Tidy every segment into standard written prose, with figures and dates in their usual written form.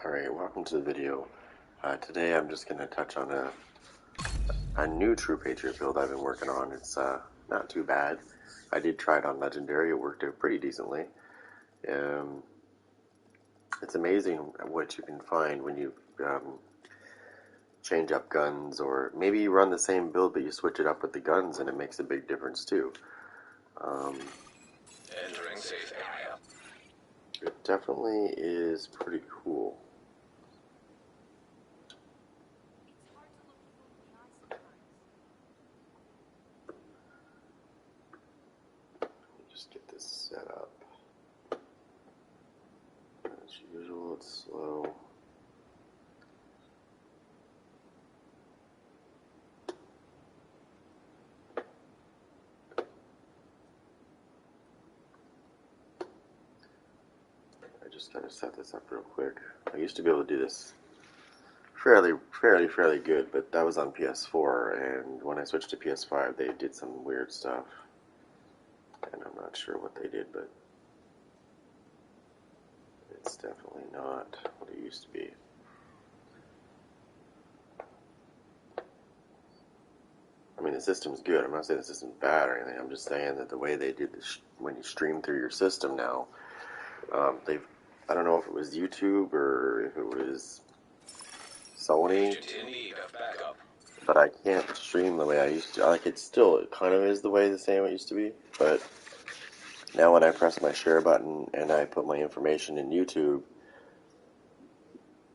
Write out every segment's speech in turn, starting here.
Alright, welcome to the video. Today I'm just going to touch on a new True Patriot build I've been working on. It's not too bad. I did try it on Legendary, it worked out pretty decently. It's amazing what you can find when you change up guns, or maybe you run the same build but you switch it up with the guns and it makes a big difference too. Entering safe area. It definitely is pretty cool. Just get this set up. As usual, it's slow. I just gotta set this up real quick. I used to be able to do this fairly good, but that was on PS4, and when I switched to PS5 they did some weird stuff, and I'm not sure what they did, but it's definitely not what it used to be. I mean, the system's good. I'm not saying the system's bad or anything. I'm just saying that the way they did this, when you stream through your system now, I don't know if it was YouTube or if it was Sony, but I can't stream the way I used to. Like, it kind of is the same way it used to be, but now when I press my share button and I put my information in YouTube,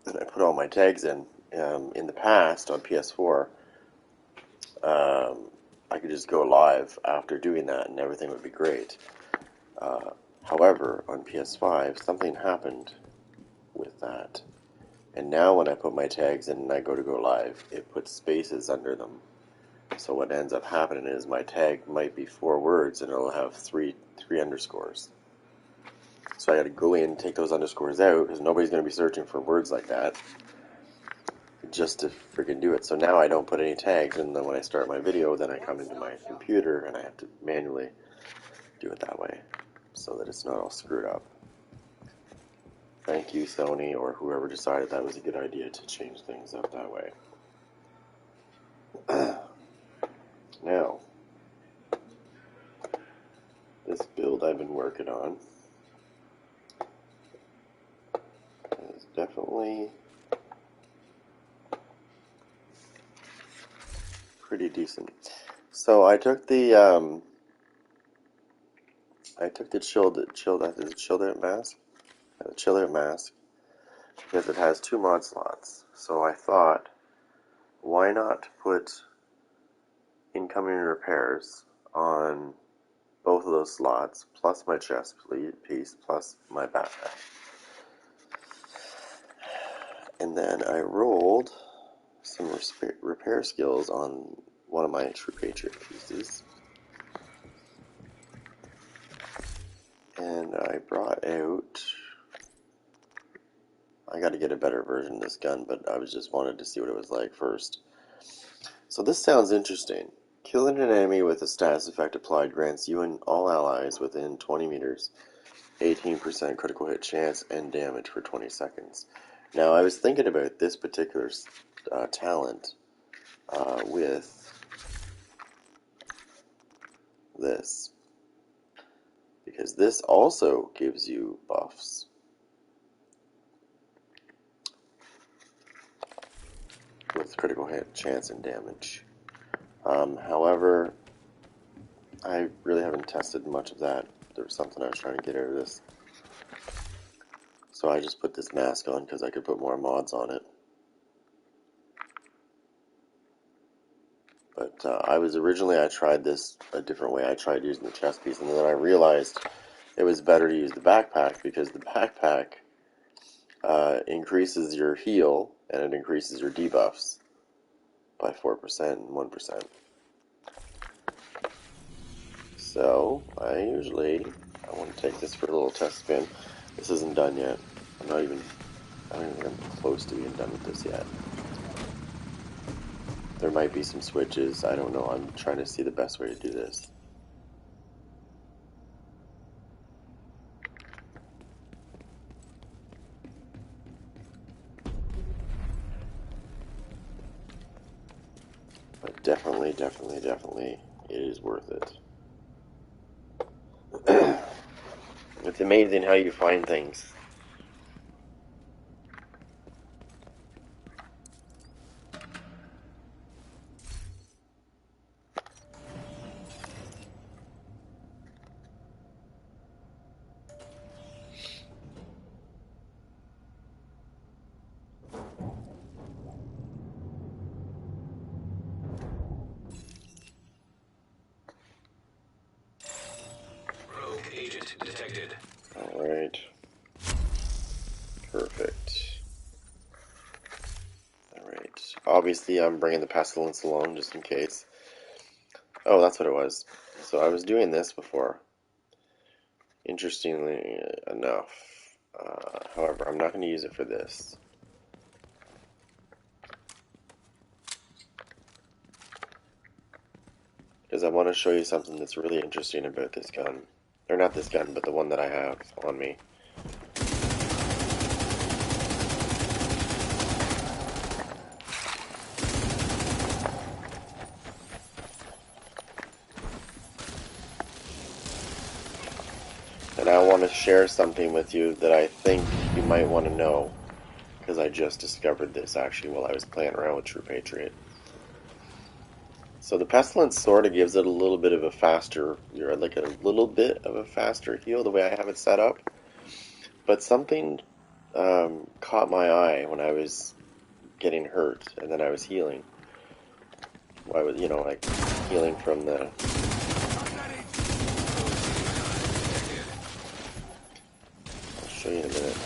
and I put all my tags in the past on PS4, I could just go live after doing that and everything would be great. However, on PS5, something happened with that. And now when I put my tags in and I go live, it puts spaces under them. So what ends up happening is my tag might be 4 words and it'll have three underscores. So I gotta go in, take those underscores out, because nobody's gonna be searching for words like that just to freaking do it. So now I don't put any tags, and then when I start my video, then I come into my computer and I have to manually do it that way so that it's not all screwed up. Thank you, Sony, or whoever decided that was a good idea to change things up that way. Now, this build I've been working on is definitely pretty decent. So I took the chilled out mask. The chill out mask, because it has 2 mod slots. So I thought, why not put incoming repairs on both of those slots, plus my chest piece, plus my backpack. And then I rolled some repair skills on one of my True Patriot pieces. And I brought out... I got to get a better version of this gun, but I just wanted to see what it was like first. So this sounds interesting. Killing an enemy with a status effect applied grants you and all allies within 20 meters 18% critical hit chance and damage for 20 seconds. Now, I was thinking about this particular talent with this, because this also gives you buffs. With critical hit chance and damage. However, I really haven't tested much of that. There was something I was trying to get out of this. So I just put this mask on because I could put more mods on it. But I tried this a different way. I tried using the chest piece, and then I realized it was better to use the backpack, because the backpack increases your heal and it increases your debuffs by 4% and 1%. So I want to take this for a little test spin. This isn't done yet. I don't even think I'm close to being done with this yet. There might be some switches, I don't know. I'm trying to see the best way to do this. definitely, it is worth it. It's amazing how you find things. Rogue agent detected. Alright. Perfect. Alright. Obviously, I'm bringing the pestilence along just in case. Oh, that's what it was. So I was doing this before. Interestingly enough. However, I'm not going to use it for this. Because I want to show you something that's really interesting about this gun. Or not this gun, but the one that I have on me. And I want to share something with you that I think you might want to know. Because I just discovered this actually while I was playing around with True Patriot. So the Pestilence sort of gives it a little bit of a faster, like a little bit of a faster heal the way I have it set up. But something caught my eye when I was getting hurt and then I was healing. I was, like healing from the... I'll show you in a minute.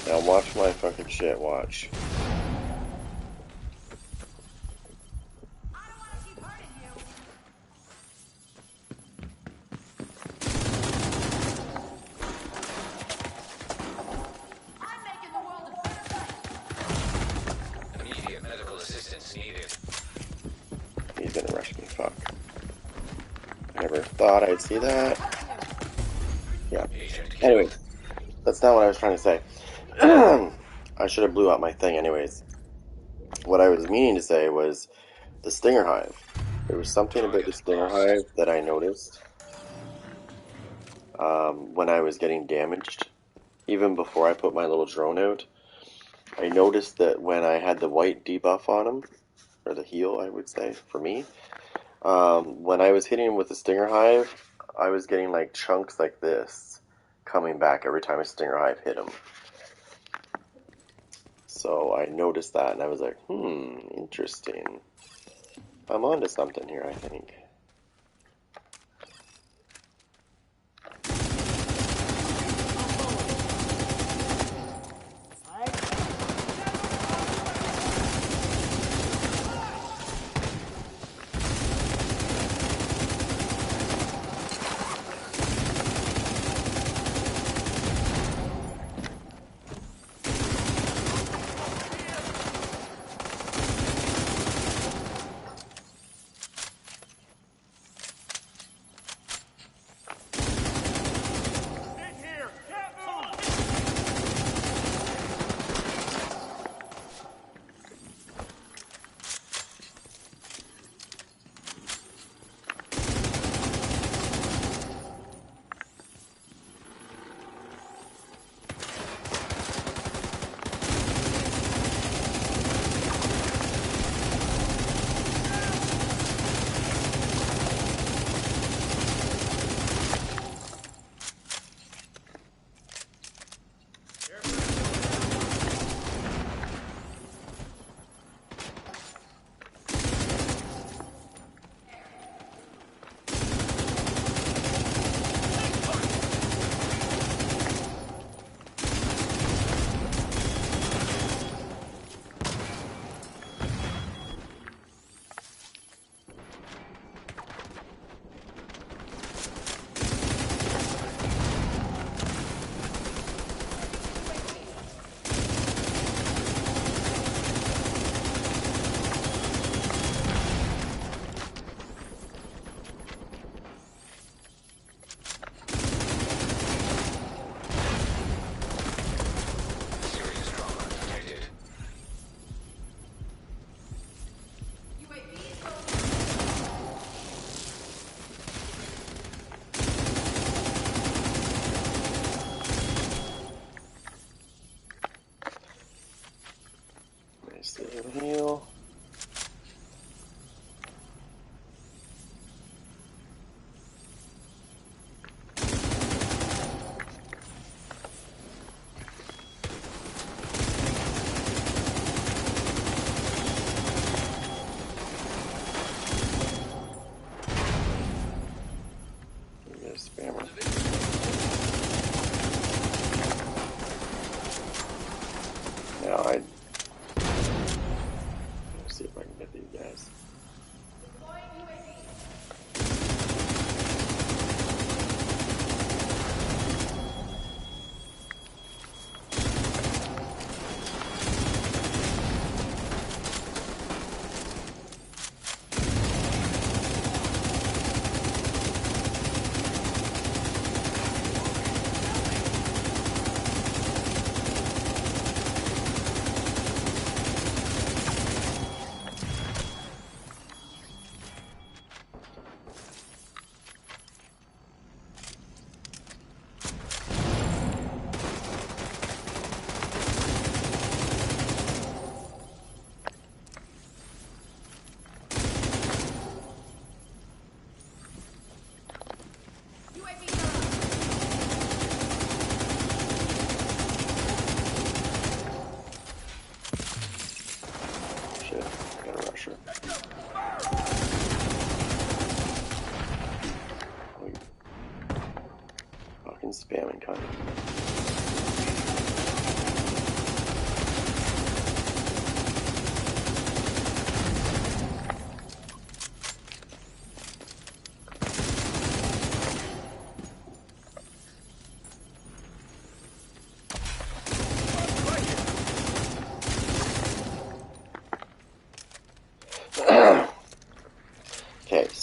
Now watch my fucking shit, watch. Immediate medical assistance needed. He's gonna rush me, fuck. I never thought I'd see that. Yeah. Anyway, that's not what I was trying to say. I should have blew out my thing anyways. What I was meaning to say was the Stinger Hive. There was something about the Stinger Hive that I noticed when I was getting damaged. Even before I put my little drone out, I noticed that when I had the white debuff on him, or the heal I would say, for me, when I was hitting him with the Stinger Hive, I was getting like chunks like this coming back every time a Stinger Hive hit him. So I noticed that and I was like, interesting. I'm onto something here, I think.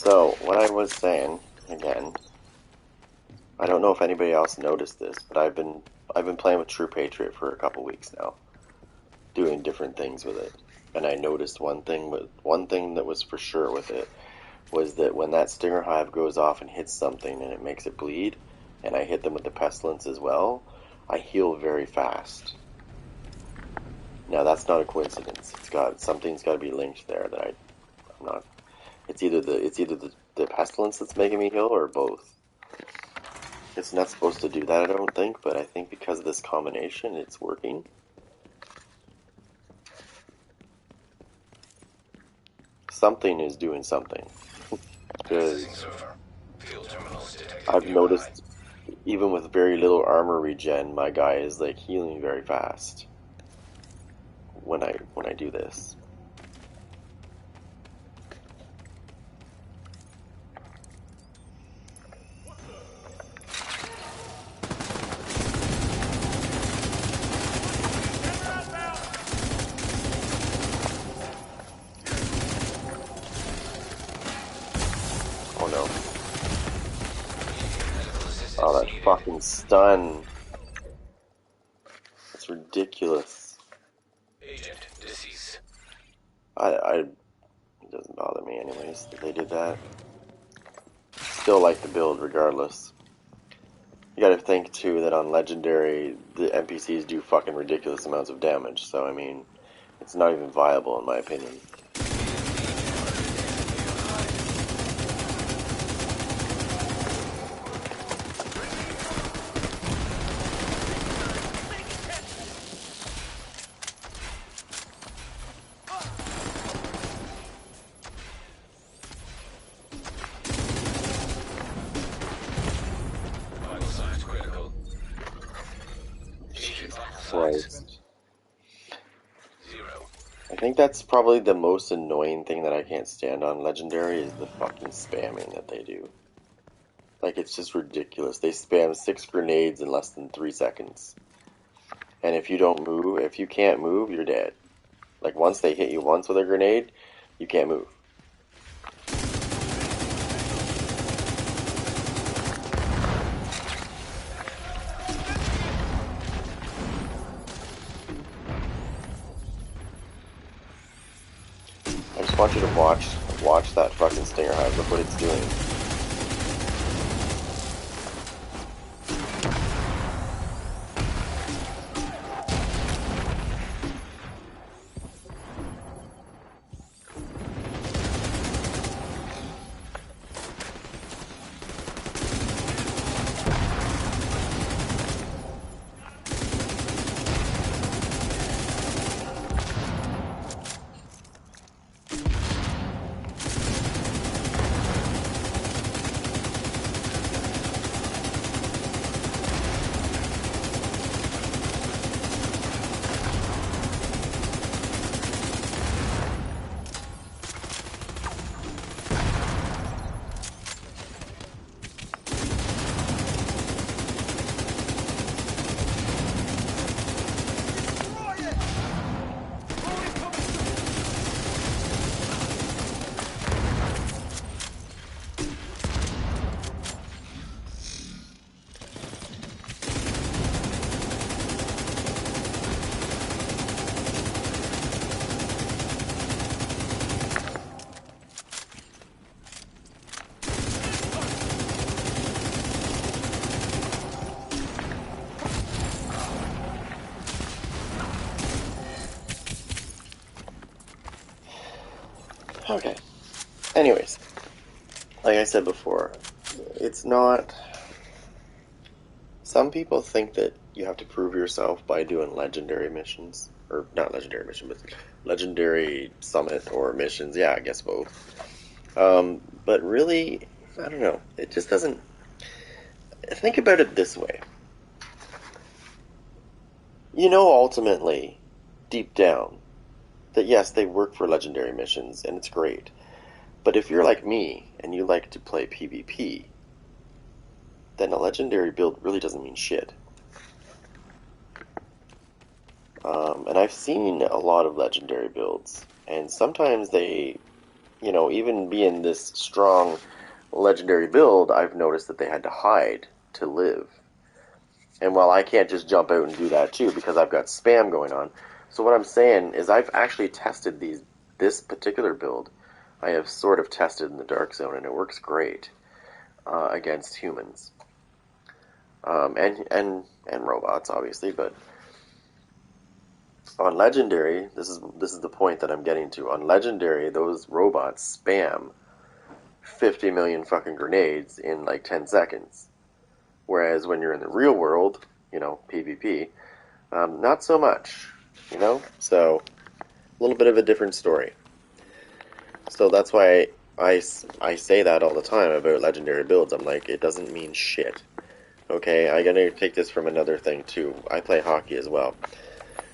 So, what I was saying, again, I don't know if anybody else noticed this, but I've been playing with True Patriot for a couple weeks now, doing different things with it. And I noticed one thing that was for sure with it was that when that stinger hive goes off and hits something and it makes it bleed, and I hit them with the pestilence as well, I heal very fast. Now that's not a coincidence. Something's got to be linked there that I'm not. It's either the pestilence that's making me heal or both. It's not supposed to do that, I don't think, but I think because of this combination, it's working. Something is doing something. Because I've noticed, even with very little armor regen, my guy is like healing very fast when I do this. Oh no. Oh, that fucking stun. It's ridiculous. Agent deceased. It doesn't bother me anyways that they did that. Still like the build regardless. You gotta think too that on Legendary, the NPCs do fucking ridiculous amounts of damage, so I mean, it's not even viable in my opinion. Christ. I think that's probably the most annoying thing that I can't stand on Legendary is the fucking spamming that they do. Like, it's just ridiculous. They spam 6 grenades in less than 3 seconds. And if you can't move, you're dead. Like, once they hit you once with a grenade, you can't move. I just want you to watch that fucking stinger hive. Look what it's doing. Okay. Anyways, like I said before, it's not... Some people think that you have to prove yourself by doing legendary missions. Or, not legendary mission, but legendary summit or missions. Yeah, I guess both. But really, I don't know. It just doesn't... Think about it this way. You know ultimately, deep down, that yes, they work for legendary missions, and it's great. But if you're like me, and you like to play PvP, then a legendary build really doesn't mean shit. And I've seen a lot of legendary builds, and sometimes they you know, even being this strong legendary build, I've noticed that they had to hide to live. And while I can't just jump out and do that too because I've got spam going on, so what I'm saying is I've actually tested this particular build. I have sort of tested in the Dark Zone, and it works great against humans and robots, obviously. But on Legendary, this is the point that I'm getting to. On Legendary, those robots spam 50 million fucking grenades in like 10 seconds. Whereas when you're in the real world, you know, PvP, not so much, you know? So, a little bit of a different story. So that's why I say that all the time about legendary builds. I'm like, it doesn't mean shit. Okay, I'm gonna take this from another thing too. I play hockey as well.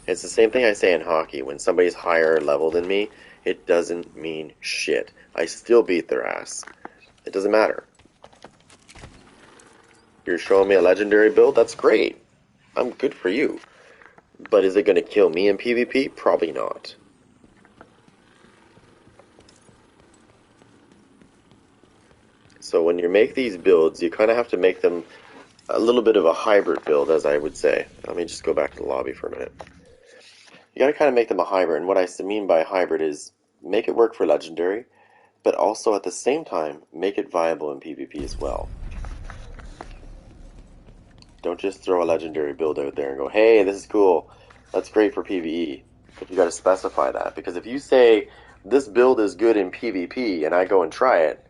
It's the same thing I say in hockey. When somebody's higher level than me, it doesn't mean shit. I still beat their ass. It doesn't matter. You're showing me a legendary build? That's great. I'm good for you. But is it going to kill me in PvP? Probably not. So when you make these builds, you kind of have to make them a little bit of a hybrid build, as I would say. Let me just go back to the lobby for a minute. You got to kind of make them a hybrid, and what I mean by hybrid is make it work for legendary, but also at the same time make it viable in PvP as well. Don't just throw a legendary build out there and go, hey, this is cool, that's great for PvE. But you got to specify that, because if you say this build is good in PvP and I go and try it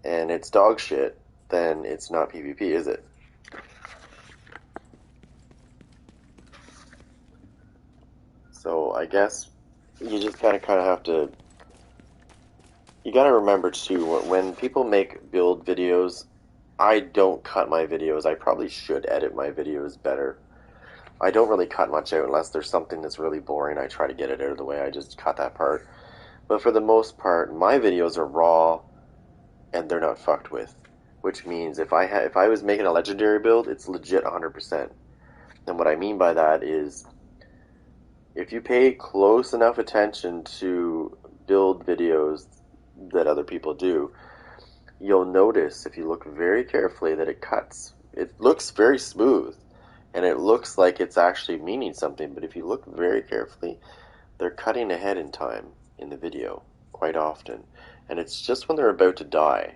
and it's dog shit, then it's not PvP, is it? So I guess you just kind of have to. You got to remember too, when people make build videos, I don't cut my videos. I probably should edit my videos better. I don't really cut much out unless there's something that's really boring. I try to get it out of the way. I just cut that part. But for the most part, my videos are raw and they're not fucked with. Which means if I was making a legendary build, it's legit 100%. And what I mean by that is if you pay close enough attention to build videos that other people do, you'll notice if you look very carefully that it cuts. It looks very smooth and it looks like it's actually meaning something, but if you look very carefully, they're cutting ahead in time in the video quite often. And it's just when they're about to die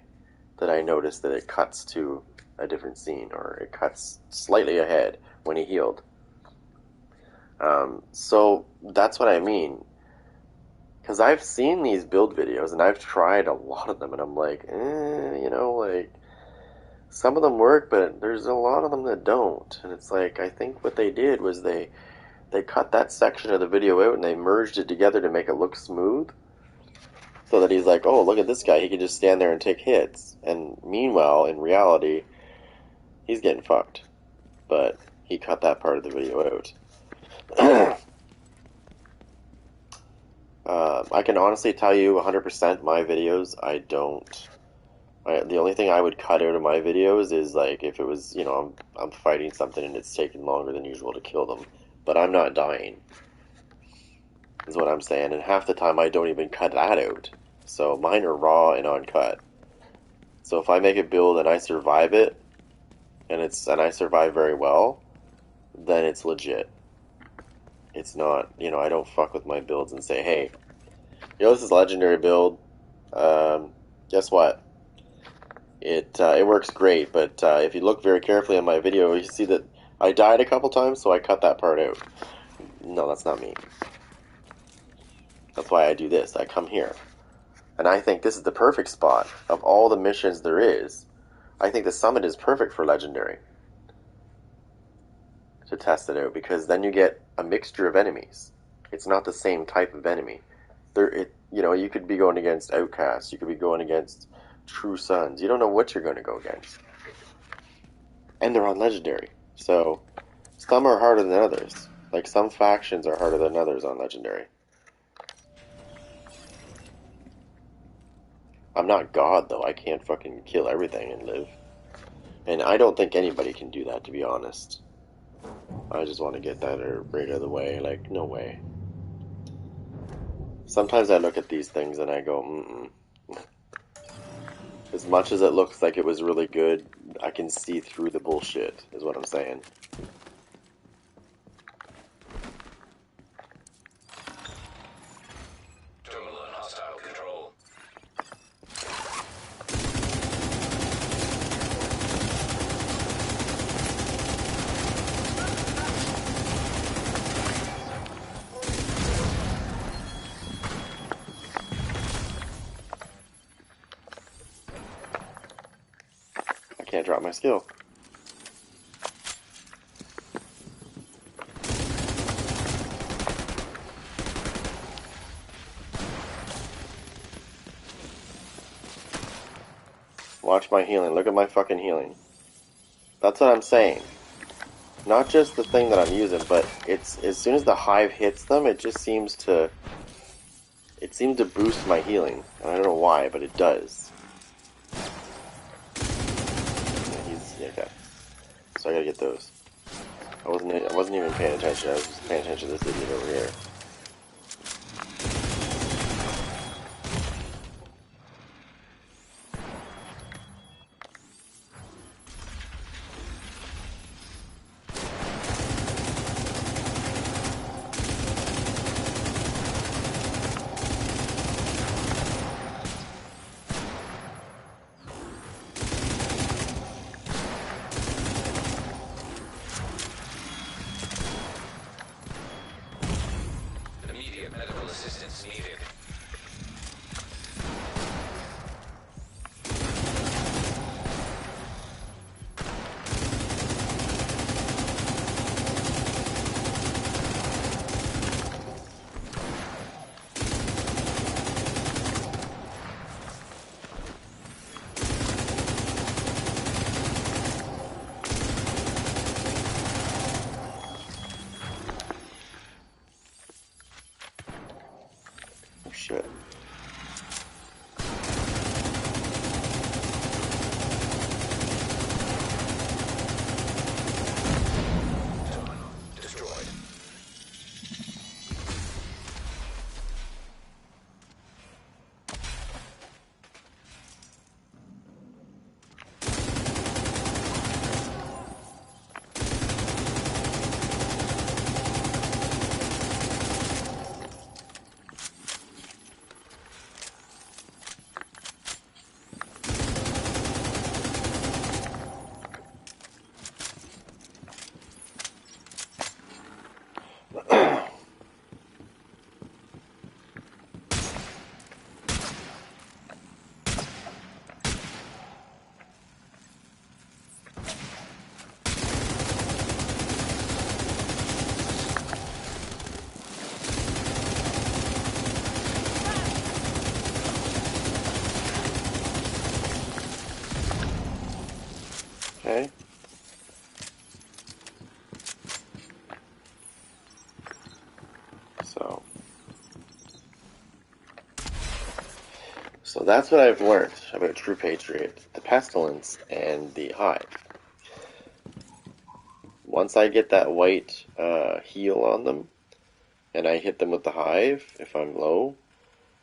that I notice that it cuts to a different scene, or it cuts slightly ahead when he healed. So that's what I mean. Because I've seen these build videos and I've tried a lot of them, and I'm like, you know, like some of them work, but there's a lot of them that don't. And it's like, I think what they did was they cut that section of the video out and they merged it together to make it look smooth. So that he's like, oh, look at this guy, he can just stand there and take hits. And meanwhile, in reality, he's getting fucked. But he cut that part of the video out. I can honestly tell you 100% my videos, the only thing I would cut out of my videos is like if it was, you know, I'm fighting something and it's taking longer than usual to kill them. But I'm not dying, is what I'm saying. And half the time I don't even cut that out. So mine are raw and uncut. So if I make a build and I survive it, and I survive very well, then it's legit. It's not, you know, I don't fuck with my builds and say, hey, you know, this is a legendary build. Guess what? It works great, but if you look very carefully on my video, you see that I died a couple times, so I cut that part out. No, that's not me. That's why I do this. I come here. And I think this is the perfect spot. Of all the missions there is, I think the summit is perfect for legendary to test it out, because then you get a mixture of enemies. It's not the same type of enemy. You know, you could be going against outcasts, you could be going against true sons. You don't know what you're going to go against. And they're on legendary. So some are harder than others. Like some factions are harder than others on legendary. I'm not God though. I can't fucking kill everything and live. And I don't think anybody can do that, to be honest. I just want to get that right out of the way. Like, no way. Sometimes I look at these things and I go, As much as it looks like it was really good, I can see through the bullshit, is what I'm saying. Terminal in hostile control. I can't drop my skill. Watch my healing. Look at my fucking healing. That's what I'm saying. Not just the thing that I'm using, but it's as soon as the hive hits them, it seems to boost my healing. And I don't know why, but it does. Yeah, okay. So I gotta get those. I wasn't even paying attention. I was just paying attention to this idiot over here. Immediate medical assistance needed. Oh shit. Terminal destroyed. Okay. So that's what I've learned about True Patriot, the Pestilence, and the Hive. Once I get that white heal on them, and I hit them with the Hive, if I'm low,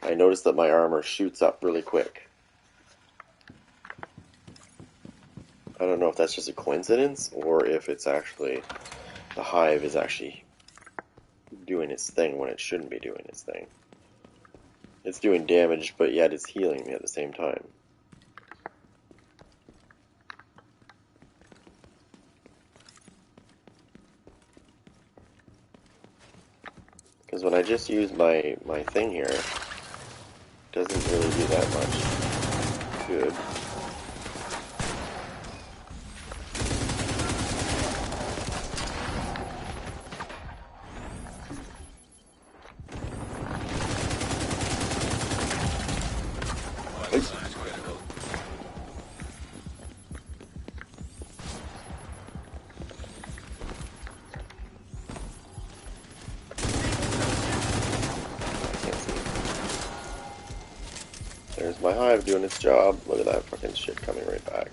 I notice that my armor shoots up really quick. I don't know if that's just a coincidence, or if it's actually, the Hive is actually doing its thing when it shouldn't be doing its thing. It's doing damage, but yet it's healing me at the same time. Because when I just use my thing here, it doesn't really do that much good. Vital signs critical. There's my hive doing its job. Look at that fucking shit coming right back.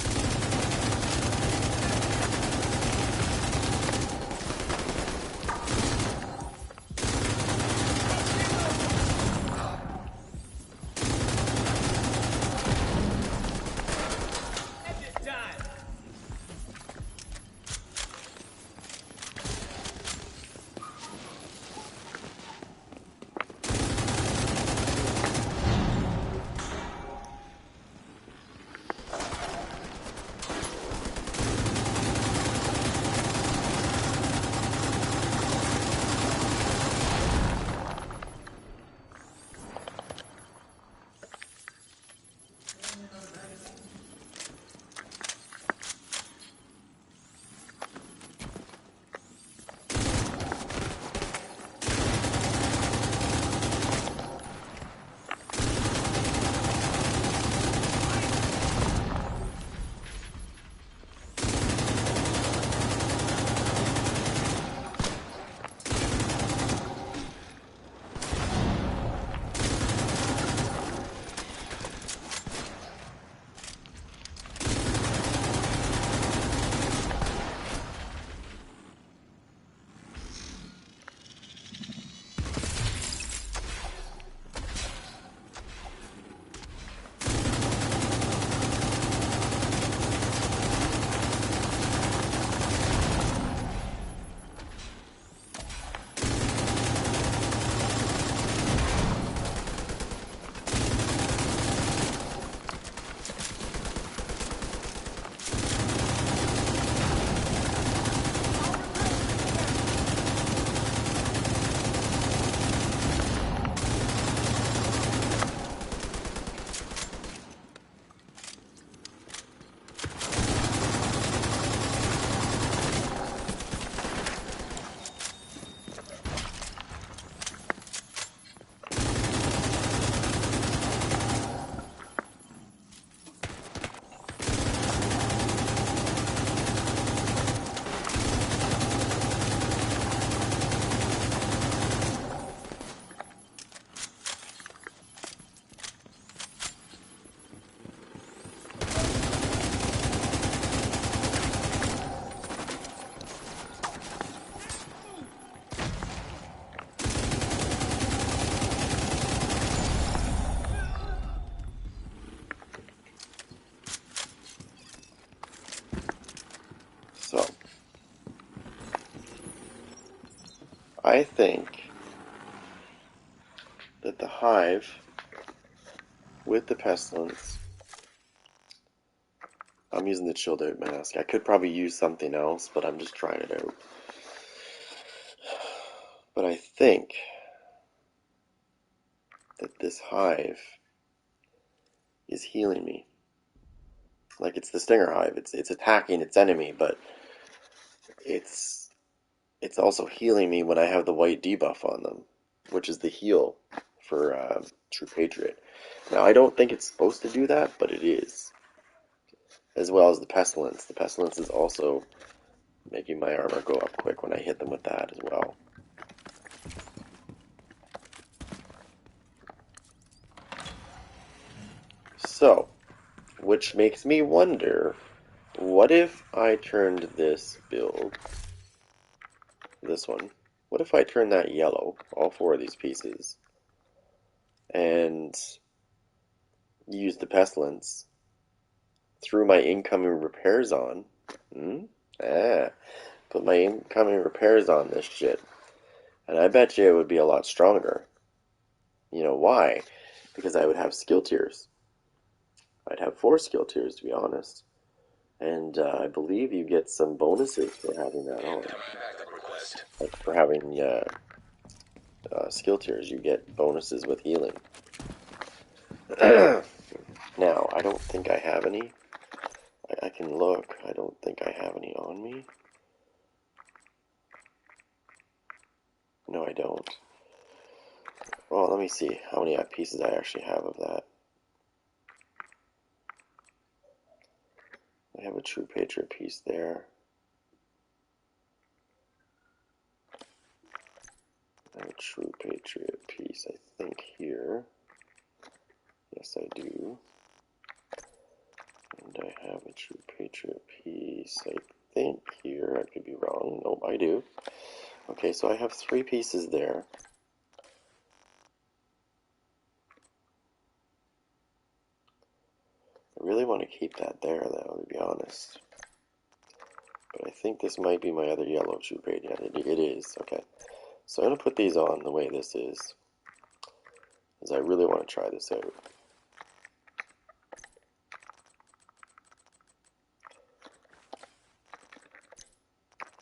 I think that the hive with the pestilence, I'm using the chilled out mask. I could probably use something else, but I'm just trying it out. But I think that this hive is healing me. Like it's the stinger hive. It's attacking its enemy, but it's also healing me when I have the white debuff on them, which is the heal for True Patriot. Now I don't think it's supposed to do that, but it is. As well as the pestilence. The pestilence is also making my armor go up quick when I hit them with that as well. So, which makes me wonder, what if I turned this build, this one, what if I turned that yellow, all four of these pieces, and used the pestilence, threw my incoming repairs on, put my incoming repairs on this shit, and I bet you it would be a lot stronger. You know why? Because I would have skill tiers. I'd have 4 skill tiers, to be honest. And I believe you get some bonuses for having that on. Like for having skill tiers, you get bonuses with healing. Now, I don't think I have any. I can look. I don't think I have any on me. No, I don't. Well, let me see how many pieces I actually have of that. I have a True Patriot piece there. I have a True Patriot piece, I think, here. Yes, I do. And I have a True Patriot piece, I think, here. I could be wrong. Nope, I do. Okay, so I have 3 pieces there. I really want to keep that there, though, to be honest. But I think this might be my other yellow True Patriot. Yeah, it is. Okay. So I'm going to put these on the way this is, because I really want to try this out.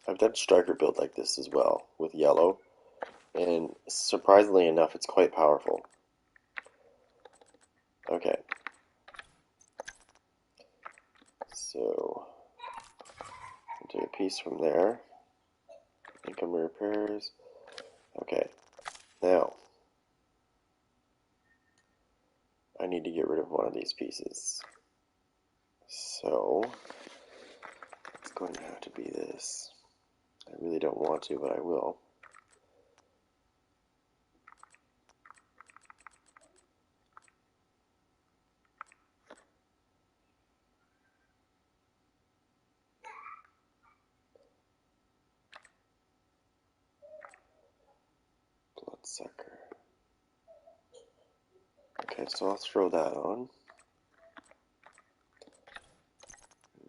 I've done striker build like this as well, with yellow, and surprisingly enough, it's quite powerful. Okay. So, I'll take a piece from there. Income repairs. Okay. Now, I need to get rid of one of these pieces. So, it's going to have to be this. I really don't want to, but I will. Bloodsucker. Okay, so I'll throw that on.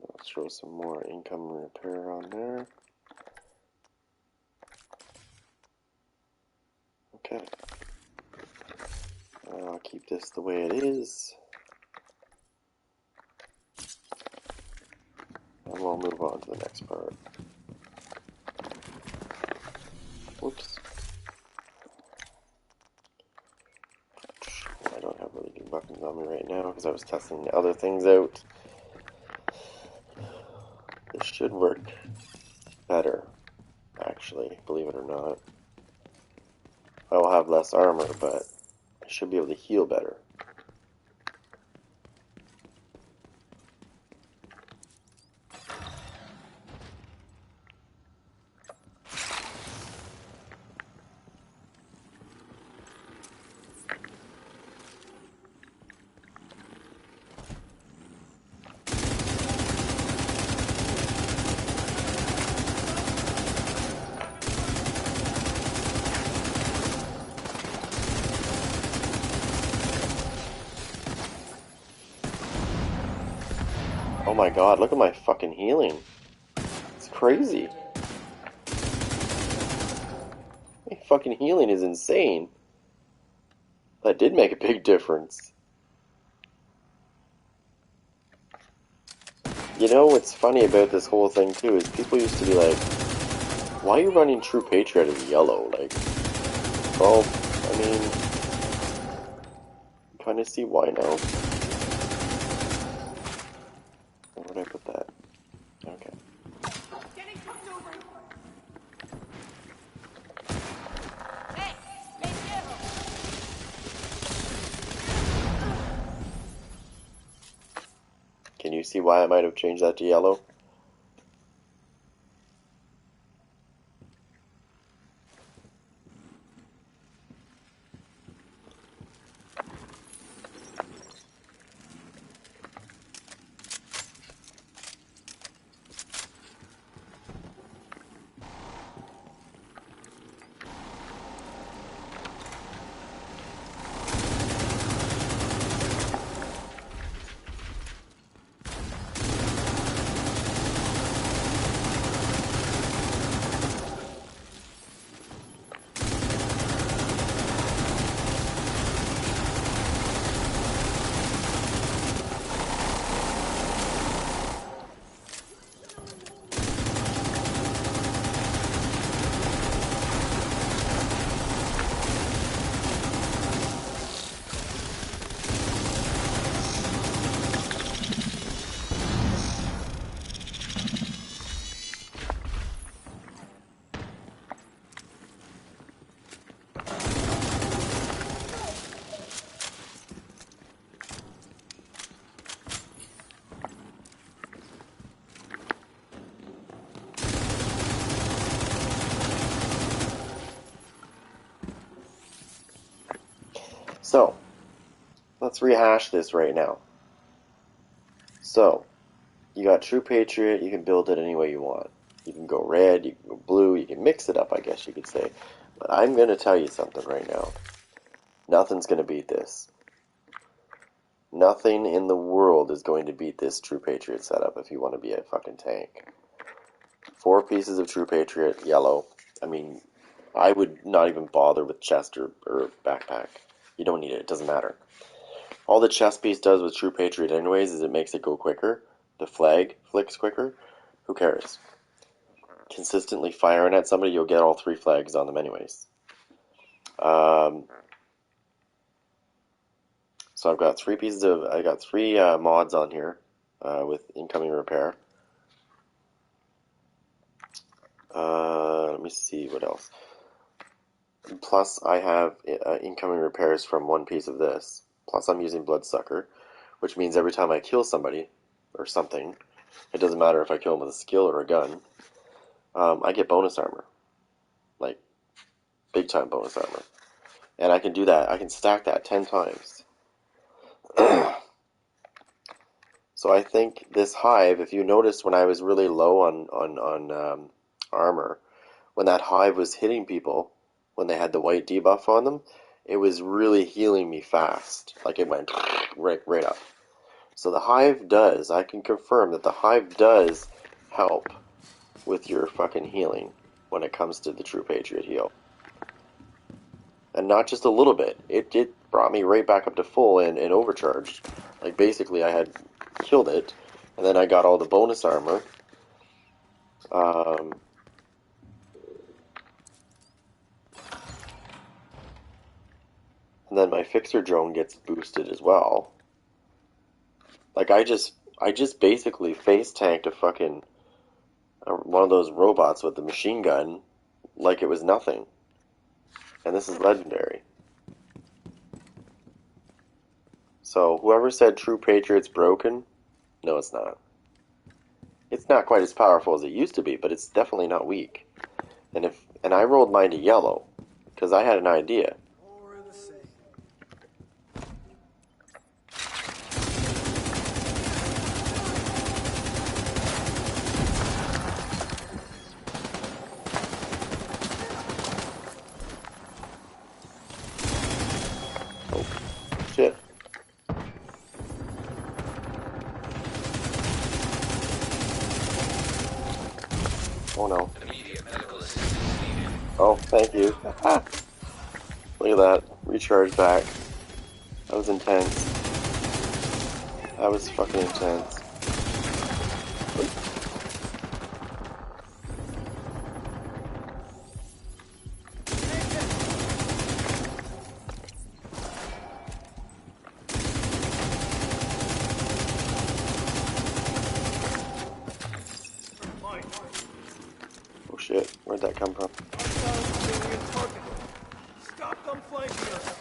I'll throw some more income repair on there. Okay. I'll keep this the way it is. And we'll move on to the next part. Whoops. I don't have really good weapons on me right now because I was testing the other things out. This should work better, actually, believe it or not. I will have less armor, but I should be able to heal better. Oh my god, look at my fucking healing. It's crazy. My fucking healing is insane. That did make a big difference. You know what's funny about this whole thing too is people used to be like, why are you running True Patriot as yellow? Like, well, I mean, kind of see why now. Where would I put that? Okay. Can you see why I might have changed that to yellow? So, let's rehash this right now. So, you got True Patriot, you can build it any way you want. You can go red, you can go blue, you can mix it up, I guess you could say. But I'm going to tell you something right now. Nothing's going to beat this. Nothing in the world is going to beat this True Patriot setup if you want to be a fucking tank. 4 pieces of True Patriot, yellow. I mean, I would not even bother with chest or backpack. You don't need it, it doesn't matter. All the chest piece does with True Patriot anyways is it makes it go quicker. The flag flicks quicker. Who cares? Consistently firing at somebody, you'll get all 3 flags on them anyways. So I've got 3 pieces of, I got 3 mods on here with incoming repair. Let me see what else. Plus I have incoming repairs from 1 piece of this. Plus I'm using Bloodsucker, which means every time I kill somebody or something, it doesn't matter if I kill them with a skill or a gun, I get bonus armor. Like, big time bonus armor. And I can do that, I can stack that 10 times. So I think this hive, if you noticed when I was really low on armor, when that hive was hitting people, when they had the white debuff on them, it was really healing me fast. Like it went right up. So the hive does, I can confirm that the hive does help with your fucking healing when it comes to the True Patriot heal. And not just a little bit. It brought me right back up to full and overcharged. Like basically I had killed it, and then I got all the bonus armor. And then my fixer drone gets boosted as well. Like I just basically face tanked a fucking one of those robots with the machine gun like it was nothing. And this is legendary. So whoever said True Patriot's broken, no it's not. It's not quite as powerful as it used to be, but it's definitely not weak. And I rolled mine to yellow because I had an idea. Oh, shit. Oh no. Immediate medical assistance needed. Oh, thanks. thank you. Look at that. Recharge back. That was intense. That was fucking intense. Oh shit, where'd that come from? Stop them flanking us.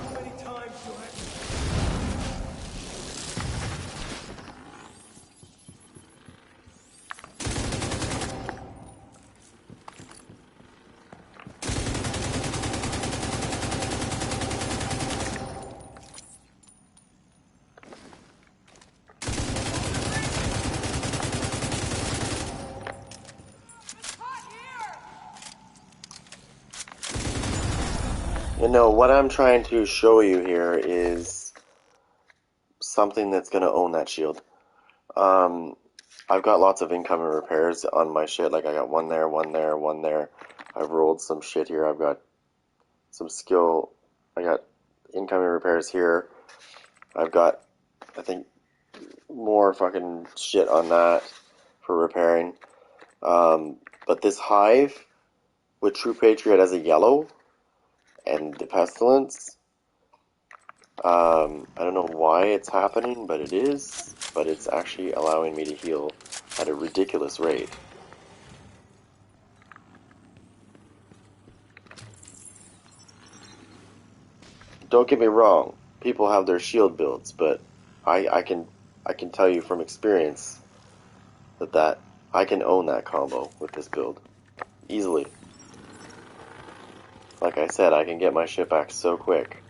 How many times do I... You know, what I'm trying to show you here is something that's going to own that shield. I've got lots of incoming repairs on my shit. Like, I got one there, one there, one there. I've rolled some shit here. I've got some skill. I got incoming repairs here. I've got, I think, more fucking shit on that for repairing. But this hive with True Patriot as a yellow and the pestilence, I don't know why it's happening, but it is. But it's actually allowing me to heal at a ridiculous rate. Don't get me wrong, people have their shield builds, but I can tell you from experience that I can own that combo with this build easily. Like I said, I can get my shit back so quick.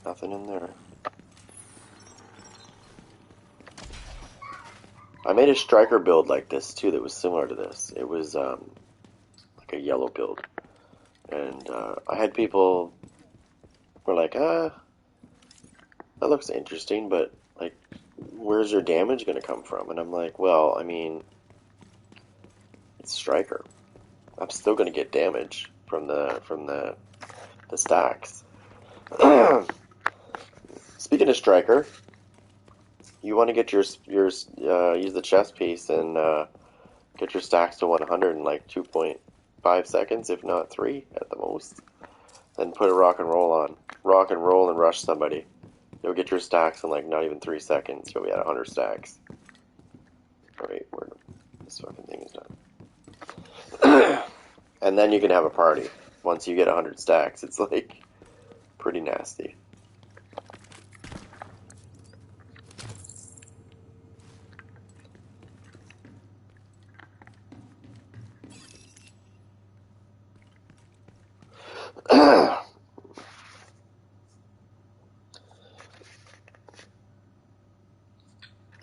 Nothing in there. I made a striker build like this too that was similar to this. It was like a yellow build. And I had people were like, that looks interesting, but like, where's your damage going to come from? And I'm like, well, I mean, it's striker. I'm still going to get damage from the stacks. Speaking of striker, you want to get use the chest piece and get your stacks to 100 in like 2.5 seconds, if not 3 at the most. Then put a rock and roll on. Rock and roll and rush somebody. You'll get your stacks in like not even 3 seconds. You'll be at 100 stacks. Alright, this fucking thing is done. And then you can have a party. Once you get 100 stacks, it's like pretty nasty.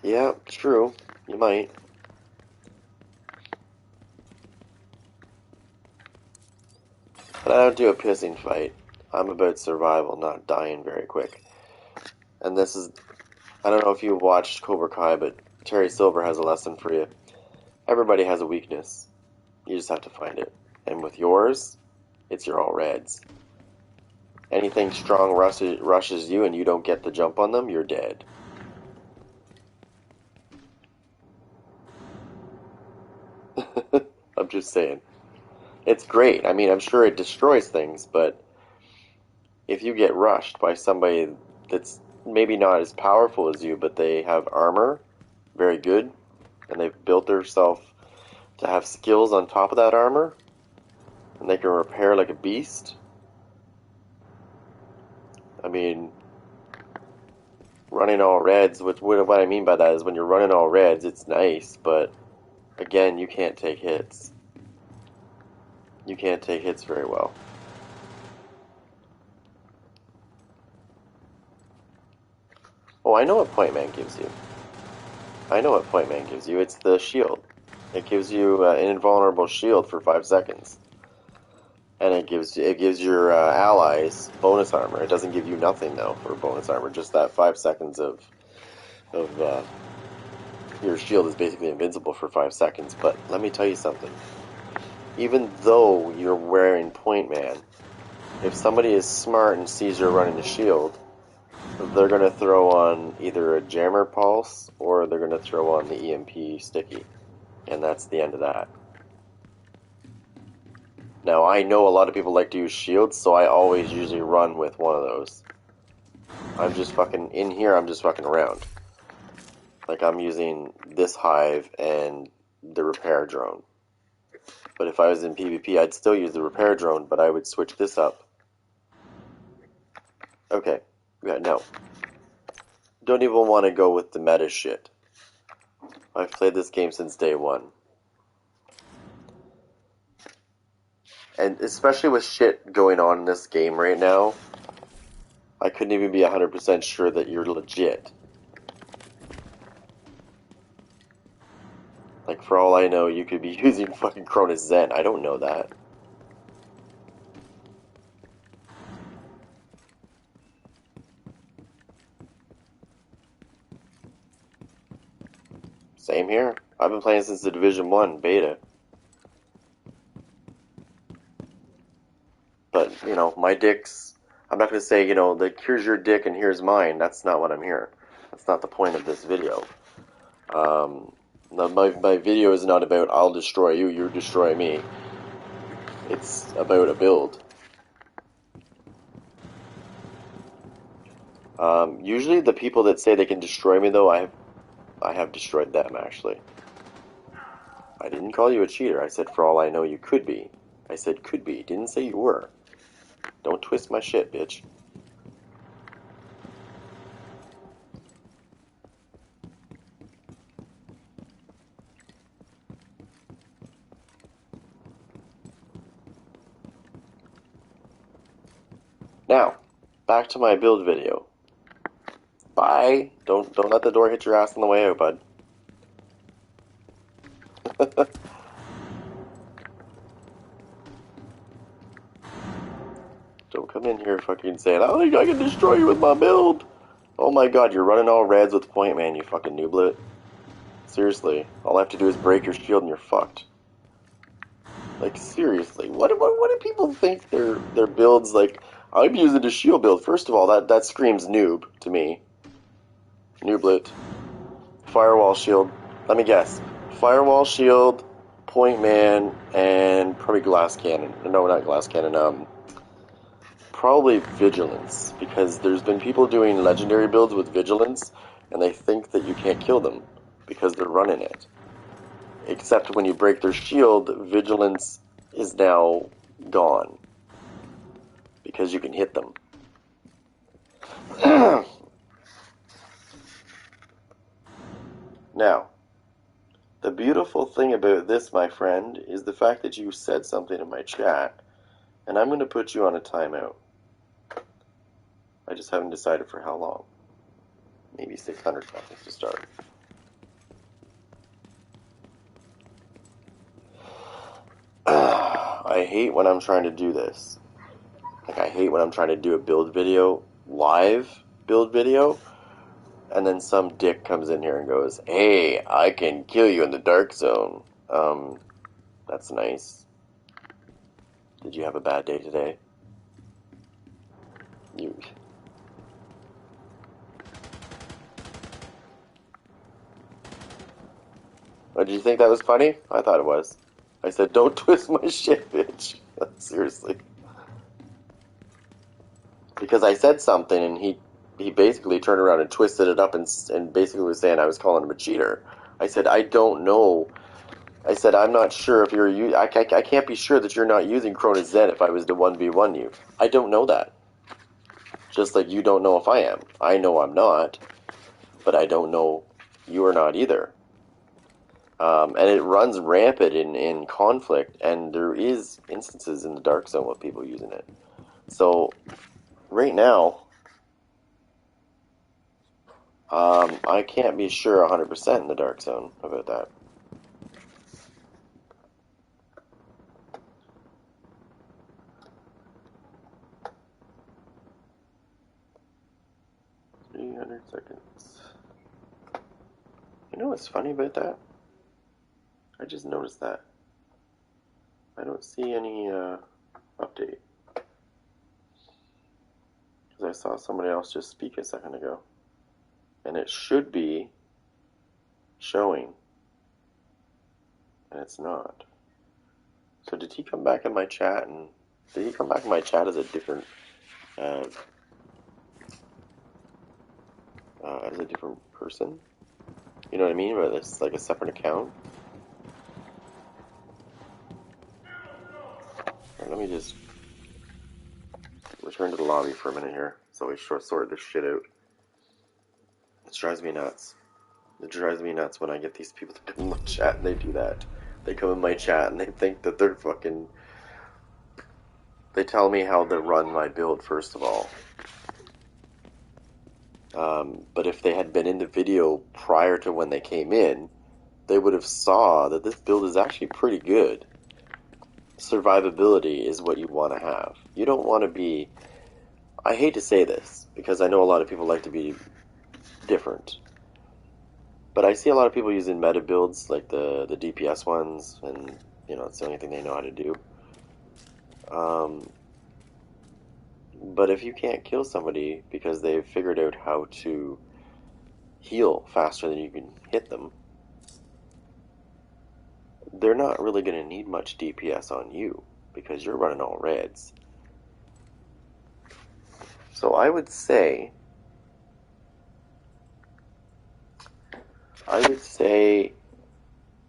Yeah, true. You might. But I don't do a pissing fight. I'm about survival, not dying very quick. And this is... I don't know if you watched Cobra Kai, but Terry Silver has a lesson for you. Everybody has a weakness. You just have to find it. And with yours, it's your all reds. Anything strong rushes you and you don't get the jump on them, you're dead. I'm just saying. It's great. I mean, I'm sure it destroys things, but if you get rushed by somebody that's maybe not as powerful as you, but they have armor, very good, and they've built themselves to have skills on top of that armor, and they can repair like a beast. I mean, running all reds, what I mean by that is when you're running all reds, it's nice, but again, you can't take hits. You can't take hits very well. Oh, I know what Point Man gives you. I know what Point Man gives you. It's the shield. It gives you an invulnerable shield for 5 seconds. And it gives your allies bonus armor. It doesn't give you nothing though for bonus armor. Just that 5 seconds of your shield is basically invincible for 5 seconds. But let me tell you something. Even though you're wearing Point Man, if somebody is smart and sees you're running a shield, they're gonna throw on either a jammer pulse or they're gonna throw on the EMP sticky, and that's the end of that. Now, I know a lot of people like to use shields, so I always usually run with one of those. I'm just fucking, in here, I'm just fucking around. Like, I'm using this hive and the repair drone. But if I was in PvP, I'd still use the repair drone, but I would switch this up. Okay, yeah, no. Don't even want to go with the meta shit. I've played this game since day one. And especially with shit going on in this game right now, I couldn't even be 100% sure that you're legit. Like, for all I know, you could be using fucking Cronus Zen. I don't know that. Same here. I've been playing since the Division 1 beta. But, you know, my dick's... I'm not going to say, you know, like, here's your dick and here's mine. That's not what I'm here. That's not the point of this video. My video is not about I'll destroy you, you destroy me. It's about a build. Usually the people that say they can destroy me, though, I have destroyed them, actually. I didn't call you a cheater. I said, for all I know, you could be. I said, could be. Didn't say you were. Don't twist my shit, bitch. Now, back to my build video. Bye. Don't let the door hit your ass on the way out, bud. Don't come in here fucking saying, I think I can destroy you with my build. Oh my god, you're running all reds with Point Man, you fucking nooblet. Seriously, all I have to do is break your shield and you're fucked. Like, seriously, what do people think their builds, like, I'm using a shield build. First of all, that screams noob to me. Nooblet. Firewall shield. Let me guess. Firewall shield, Point Man, and probably glass cannon. No, not glass cannon. Probably vigilance, because there's been people doing legendary builds with vigilance, and they think that you can't kill them because they're running it. Except when you break their shield, vigilance is now gone because you can hit them. Now, the beautiful thing about this, my friend, is the fact that you said something in my chat, and I'm going to put you on a timeout. I just haven't decided for how long. Maybe 600 seconds to start. I hate when I'm trying to do this. Like, I hate when I'm trying to do a build video, live build video, and then some dick comes in here and goes, hey, I can kill you in the dark zone. That's nice. Did you have a bad day today? Oh, did you think that was funny? I thought it was. I said, don't twist my shit, bitch. Seriously. Because I said something and he basically turned around and twisted it up and basically was saying I was calling him a cheater. I said, I don't know. I said, I'm not sure if you're... I can't be sure that you're not using Cronus Zen if I was to 1v1 you. I don't know that. Just like you don't know if I am. I know I'm not, but I don't know you are not either. And it runs rampant in conflict, and there is instances in the dark zone with people using it. So, right now, I can't be sure 100% in the dark zone about that. You know what's funny about that? I just noticed that. I don't see any update. Because I saw somebody else just speak a second ago. And it should be showing. And it's not. So did he come back in my chat and did he come back in my chat as a different person? You know what I mean? But it's like a separate account. Right, let me just return to the lobby for a minute here so we sort this shit out. It drives me nuts. It drives me nuts when I get these people to come in my chat and they do that. They come in my chat and they think that they're fucking... They tell me how to run my build, first of all. But if they had been in the video prior to when they came in, they would have saw that this build is actually pretty good. Survivability is what you want to have. You don't want to be... I hate to say this, because I know a lot of people like to be different. But I see a lot of people using meta builds, like the DPS ones, and, you know, it's the only thing they know how to do. But if you can't kill somebody because they've figured out how to heal faster than you can hit them, they're not really going to need much DPS on you, because you're running all reds. So I would say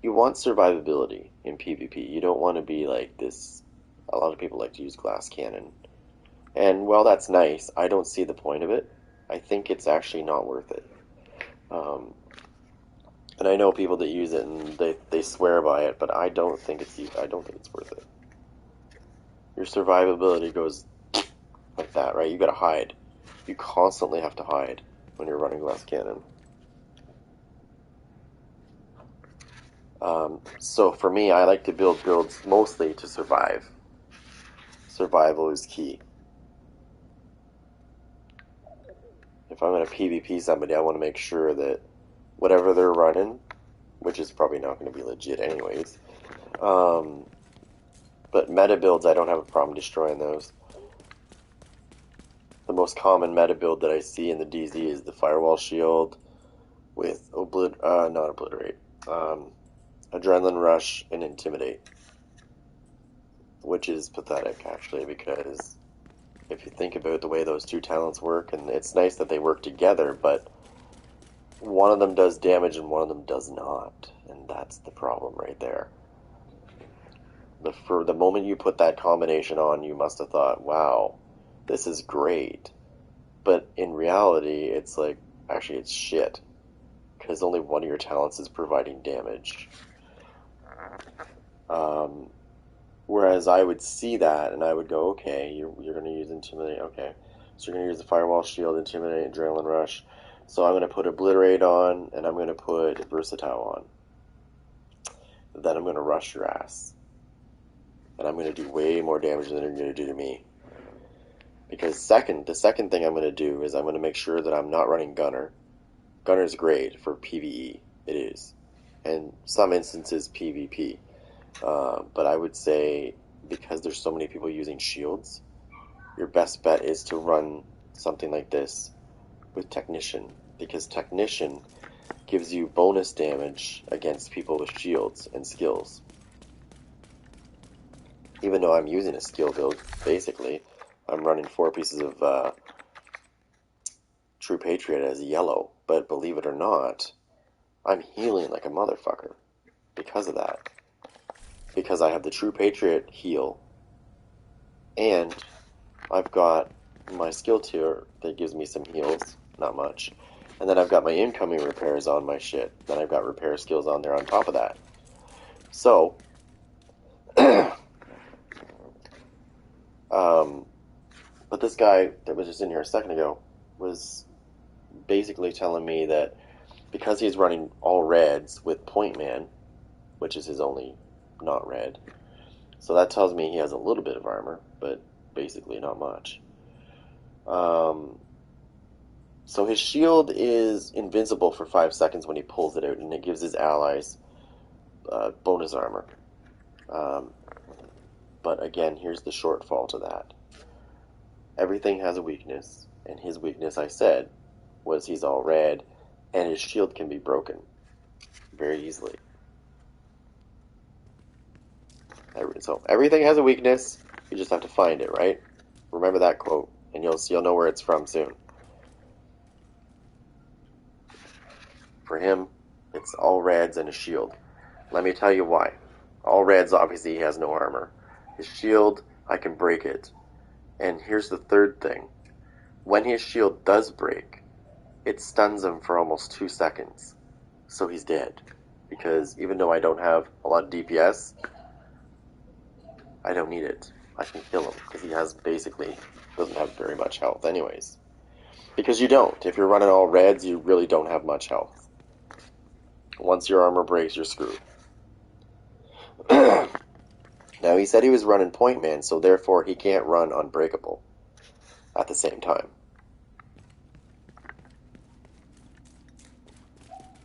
you want survivability in PvP. You don't want to be like this. A lot of people like to use glass cannon. And while that's nice, I don't see the point of it. I think it's actually not worth it. And I know people that use it and they swear by it, but I don't think it's worth it. Your survivability goes like that, right? You gotta hide. You constantly have to hide when you're running glass cannon. So for me, I like to build builds mostly to survive. Survival is key. If I'm going to PvP somebody, I want to make sure that whatever they're running, which is probably not going to be legit anyways, but meta builds, I don't have a problem destroying those. The most common meta build that I see in the DZ is the Firewall Shield with Adrenaline Rush and Intimidate, which is pathetic actually, because if you think about the way those two talents work, and it's nice that they work together, but one of them does damage and one of them does not, and that's the problem right there. For the moment you put that combination on, you must have thought, wow, this is great. But in reality, it's like, actually it's shit, because only one of your talents is providing damage. Whereas I would see that and I would go, okay, you're going to use Intimidate, okay. So you're going to use the Firewall Shield, Intimidate, Adrenaline Rush. So I'm going to put Obliterate on, and I'm going to put Versatile on. Then I'm going to rush your ass. And I'm going to do way more damage than you're going to do to me. Because the second thing I'm going to do is I'm going to make sure that I'm not running Gunner. Gunner's great for PvE. It is. And some instances PvP. But I would say, because there's so many people using shields, your best bet is to run something like this with Technician, because Technician gives you bonus damage against people with shields and skills. Even though I'm using a skill build, basically, I'm running 4 pieces of True Patriot as yellow, but believe it or not, I'm healing like a motherfucker because of that. Because I have the True Patriot heal, and I've got my skill tier that gives me some heals, not much, and then I've got my incoming repairs on my shit, then I've got repair skills on there on top of that. So, but this guy that was just in here a second ago was basically telling me that because he's running all reds with Point Man, which is his only not red, so that tells me he has a little bit of armor, but basically not much. So his shield is invincible for 5 seconds when he pulls it out, and it gives his allies bonus armor. But again, here's the shortfall to that. Everything has a weakness, and his weakness, I said, was he's all red, and his shield can be broken very easily. So everything has a weakness, you just have to find it, right? Remember that quote, and you'll know where it's from soon. For him, it's all reds and a shield. Let me tell you why. All reds, obviously, he has no armor. His shield, I can break it. And here's the third thing. When his shield does break, it stuns him for almost 2 seconds. So he's dead. Because even though I don't have a lot of DPS, I don't need it. I can kill him, because he doesn't have very much health anyways. Because you don't. If you're running all reds, you really don't have much health. Once your armor breaks, you're screwed. Now, he said he was running Point Man, so therefore he can't run Unbreakable at the same time.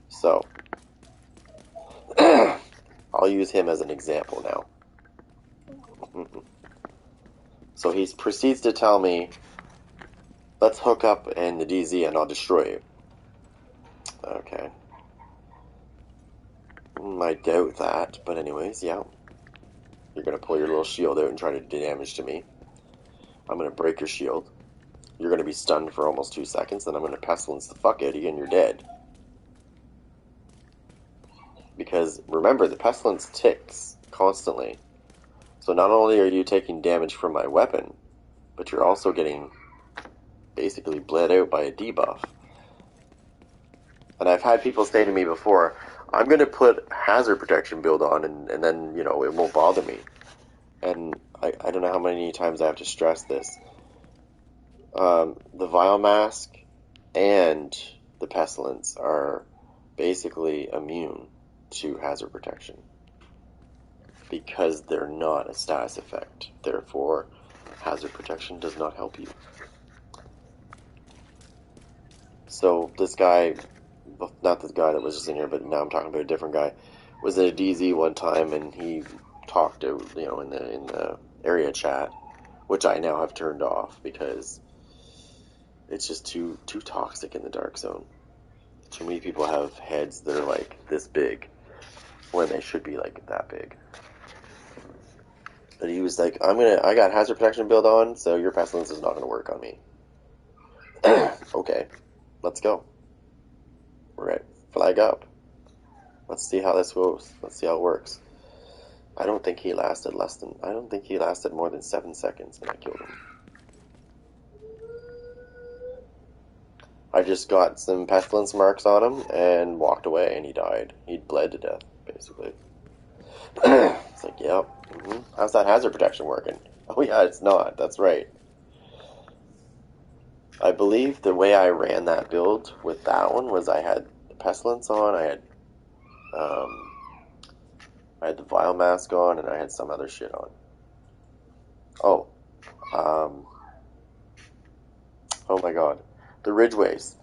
So, I'll use him as an example now. So he proceeds to tell me, let's hook up in the DZ and I'll destroy you. Okay. I doubt that, but anyways, yeah. You're going to pull your little shield out and try to do damage to me. I'm going to break your shield. You're going to be stunned for almost 2 seconds, then I'm going to pestilence the fuck out of you and you're dead. Because, remember, the pestilence ticks constantly. So not only are you taking damage from my weapon, but you're also getting basically bled out by a debuff. And I've had people say to me before, I'm going to put hazard protection build on and then, it won't bother me. And I don't know how many times I have to stress this. The Vile Mask and the Pestilence are basically immune to hazard protection. Because they're not a status effect. Therefore, hazard protection does not help you. So this guy, not this guy that was just in here, but now I'm talking about a different guy, was in a DZ one time and he talked to, in the area chat, which I now have turned off because it's just too toxic in the dark zone. Too many people have heads that are like this big when they should be like that big. But he was like, I got hazard protection build on, so your pestilence is not gonna work on me. Okay, let's go. Right, flag up. Let's see how this goes. Let's see how it works. I don't think he lasted more than 7 seconds and I killed him. I just got some pestilence marks on him and walked away and he died. He'd bled to death, basically. It's like, yep. How's that hazard protection working? Oh yeah, it's not. That's right. I believe the way I ran that build with that one was I had the pestilence on, I had the Vile Mask on, and I had some other shit on. Oh. Oh my god. The Ridgeways.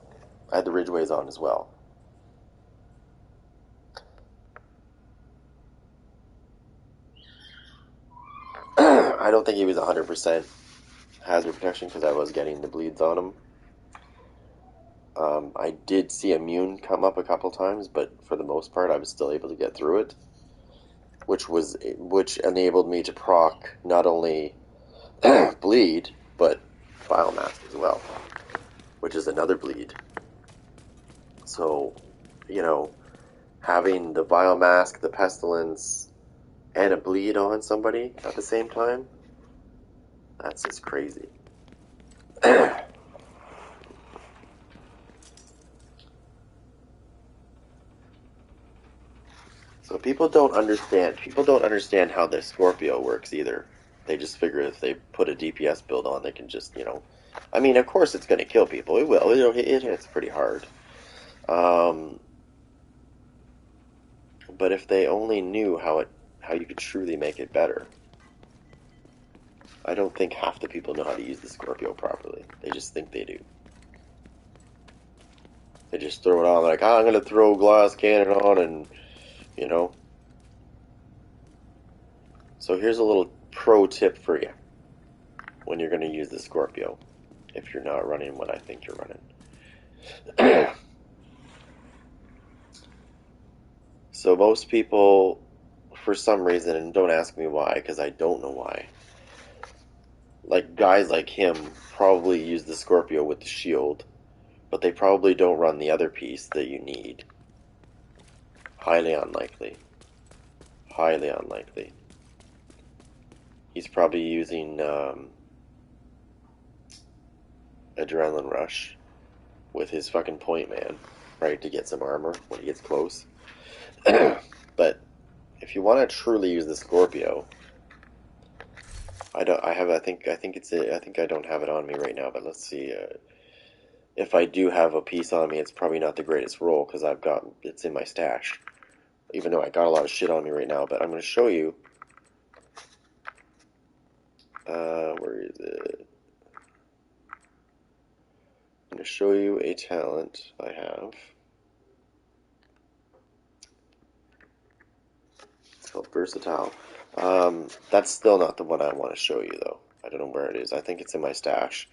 I had the Ridgeways on as well. I don't think he was 100% hazard protection because I was getting the bleeds on him. I did see immune come up a couple times, but for the most part I was still able to get through it. Which enabled me to proc not only bleed, but Vile Mask as well, which is another bleed. So, having the Vile Mask, the Pestilence, and a bleed on somebody at the same time, that's just crazy. So people don't understand how the Scorpio works either. They just figure if they put a DPS build on, they can just, of course it's going to kill people. It will. It hits pretty hard. But if they only knew how you could truly make it better. I don't think half the people know how to use the Scorpio properly. They just think they do. They just throw it on like, I'm gonna throw glass cannon on, and you know. So here's a little pro tip for you when you're gonna use the Scorpio, if you're not running what I think you're running. So most people, for some reason, and don't ask me why, because I don't know why, like guys like him probably use the Scorpio with the shield, but they probably don't run the other piece that you need. Highly unlikely. Highly unlikely. He's probably using Adrenaline Rush with his fucking point man, right, to get some armor when he gets close. But if you want to truly use the Scorpio, I don't. I have. I think it's. I think I don't have it on me right now. But let's see. If I do have a piece on me, it's probably not the greatest roll because I've got it's in my stash. Even though I got a lot of shit on me right now, but I'm going to show you. Where is it? I'm going to show you a talent I have. It's called Versatile. That's still not the one I want to show you, though. I don't know where it is. I think it's in my stash.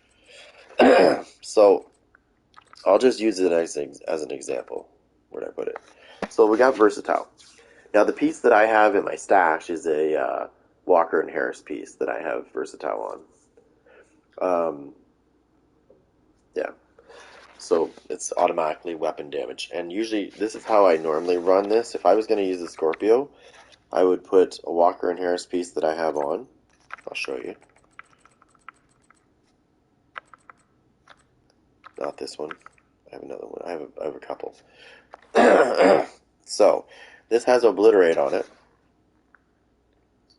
So, I'll just use it as an example. Where'd I put it? So, we got Versatile. Now, the piece that I have in my stash is a Walker and Harris piece that I have Versatile on. Yeah. So it's automatically weapon damage. And usually, this is how I normally run this. If I was going to use a Scorpio, I would put a Walker and Harris piece that I have on. I'll show you. Not this one. I have another one. I have a couple. So, this has Obliterate on it.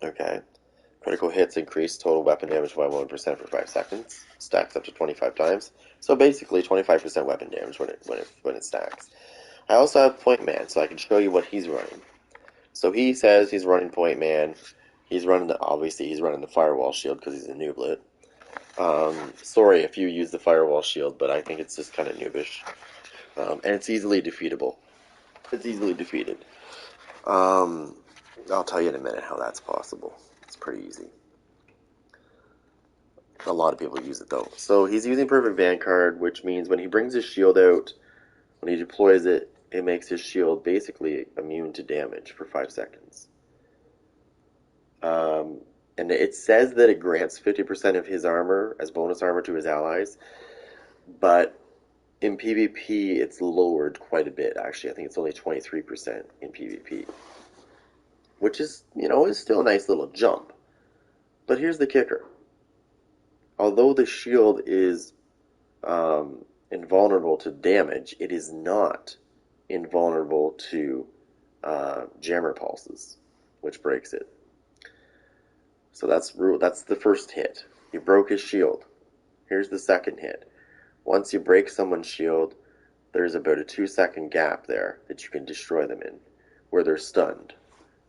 Okay. Critical hits increase total weapon damage by 1% for 5 seconds. Stacks up to 25 times. So basically 25% weapon damage when it stacks. I also have Point Man, so I can show you what he's running. So he says he's running Point Man. He's running obviously he's running the Firewall Shield because he's a nooblet. Sorry if you use the Firewall Shield, but I think it's just kind of noobish. And it's easily defeatable. It's easily defeated. I'll tell you in a minute how that's possible. It's pretty easy. A lot of people use it though. So he's using Perfect Vanguard, which means when he brings his shield out, when he deploys it, it makes his shield basically immune to damage for 5 seconds. And it says that it grants 50% of his armor as bonus armor to his allies, but in PvP it's lowered quite a bit, actually. I think it's only 23% in PvP. Which is, is still a nice little jump. But here's the kicker. Although the shield is invulnerable to damage, it is not invulnerable to jammer pulses, which breaks it. So that's the first hit. You broke his shield. Here's the second hit. Once you break someone's shield, there's about a 2-second gap there that you can destroy them in, where they're stunned.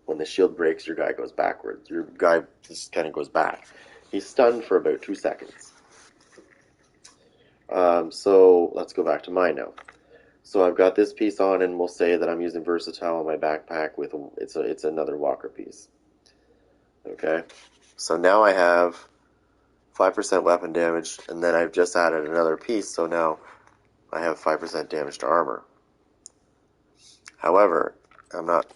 When the shield breaks, your guy goes backwards. Your guy just kind of goes back. He's stunned for about 2 seconds. So let's go back to mine now. So I've got this piece on, and we'll say that I'm using Versatile on my backpack with it's another Walker piece. Okay, so now I have 5% weapon damage, and then I've just added another piece, so now I have 5% damage to armor. However, I'm not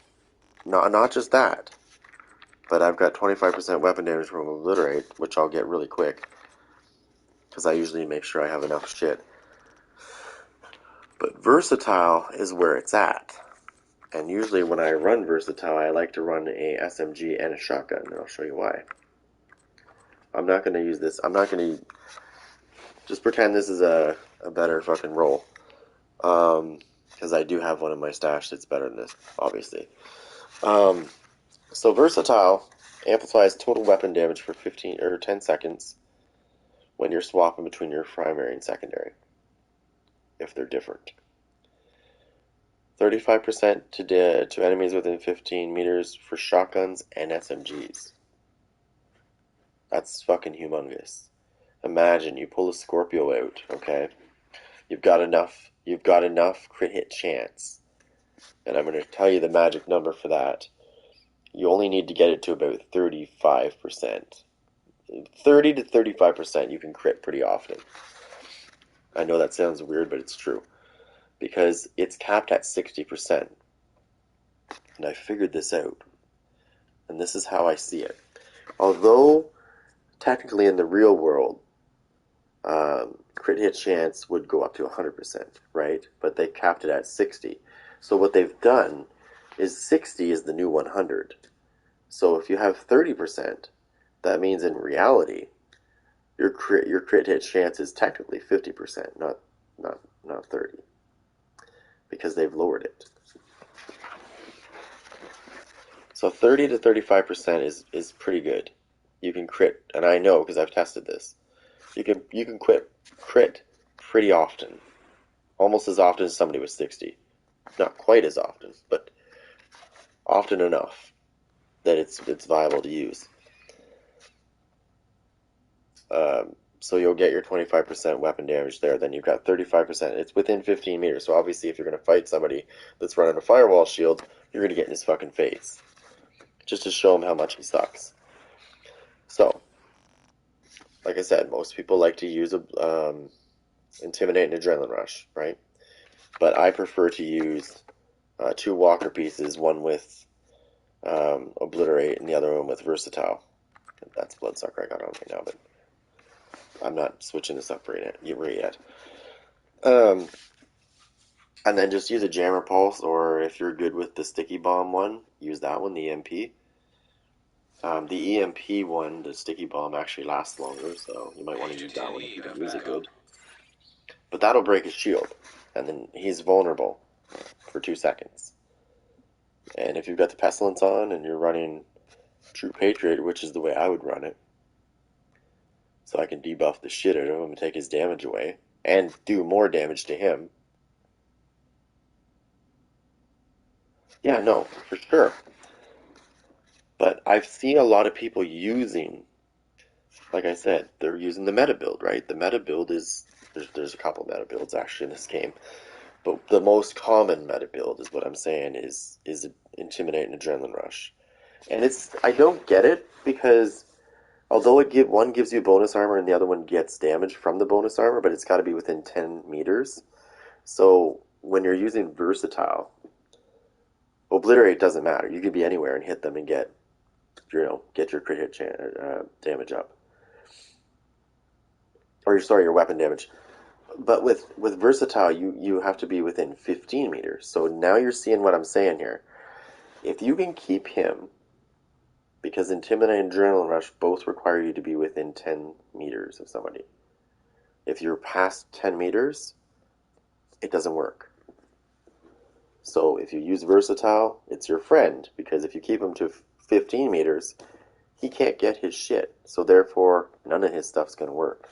just that, but I've got 25% weapon damage from Obliterate, which I'll get really quick, because I usually make sure I have enough shit. But Versatile is where it's at. And usually when I run Versatile, I like to run a SMG and a shotgun, and I'll show you why. I'm not going to use this. I'm not going to... Just pretend this is a better fucking roll. Because I do have one in my stash that's better than this, obviously. So Versatile amplifies total weapon damage for 15 or 10 seconds when you're swapping between your primary and secondary, if they're different. 35% to enemies within 15 meters for shotguns and SMGs. That's fucking humongous. Imagine you pull a Scorpio out, okay? You've got enough you've got enough crit hit chance. And I'm going to tell you the magic number for that. You only need to get it to about 35%. 30 to 35% you can crit pretty often. I know that sounds weird, but it's true. Because it's capped at 60%. And I figured this out. And this is how I see it. Although, technically in the real world, crit hit chance would go up to 100%, right? But they capped it at 60. So what they've done is 60 is the new 100. So if you have 30%, that means in reality, your crit hit chance is technically 50%, not 30, because they've lowered it. So 30 to 35% is pretty good. You can crit, and I know because I've tested this. You can crit pretty often, almost as often as somebody with 60. Not quite as often, but often enough that it's viable to use. So you'll get your 25% weapon damage there. Then you've got 35%. It's within 15 meters. So obviously, if you're going to fight somebody that's running a firewall shield, you're going to get in his fucking face, just to show him how much he sucks. So, like I said, most people like to use a Intimidate and Adrenaline Rush, right? But I prefer to use two walker pieces, one with Obliterate and the other one with Versatile. That's Bloodsucker I got on right now, but I'm not switching this up yet. And then just use a Jammer Pulse, or if you're good with the Sticky Bomb one, use that one, the EMP. The EMP one, the Sticky Bomb, actually lasts longer, so you might want to use that one if you can use it good. But that'll break his shield, and then he's vulnerable for 2 seconds. And if you've got the Pestilence on and you're running True Patriot, which is the way I would run it, so I can debuff the shit out of him and take his damage away, and do more damage to him. Yeah, no, for sure. But I've seen a lot of people using, like I said, they're using the meta build, right? The meta build is, there's a couple meta builds actually in this game, but the most common meta build is what I'm saying is Intimidate and Adrenaline Rush. And I don't get it, because although one gives you bonus armor and the other one gets damage from the bonus armor, but it's got to be within 10 meters. So when you're using Versatile, Obliterate doesn't matter. You could be anywhere and hit them and get your crit hit damage up. Or your weapon damage. But with Versatile, you have to be within 15 meters. So now you're seeing what I'm saying here. If you can keep him, because Intimidate and Adrenaline Rush both require you to be within 10 meters of somebody. If you're past 10 meters, it doesn't work. So if you use Versatile, it's your friend, because if you keep him to 15 meters, he can't get his shit. So therefore, none of his stuff's going to work.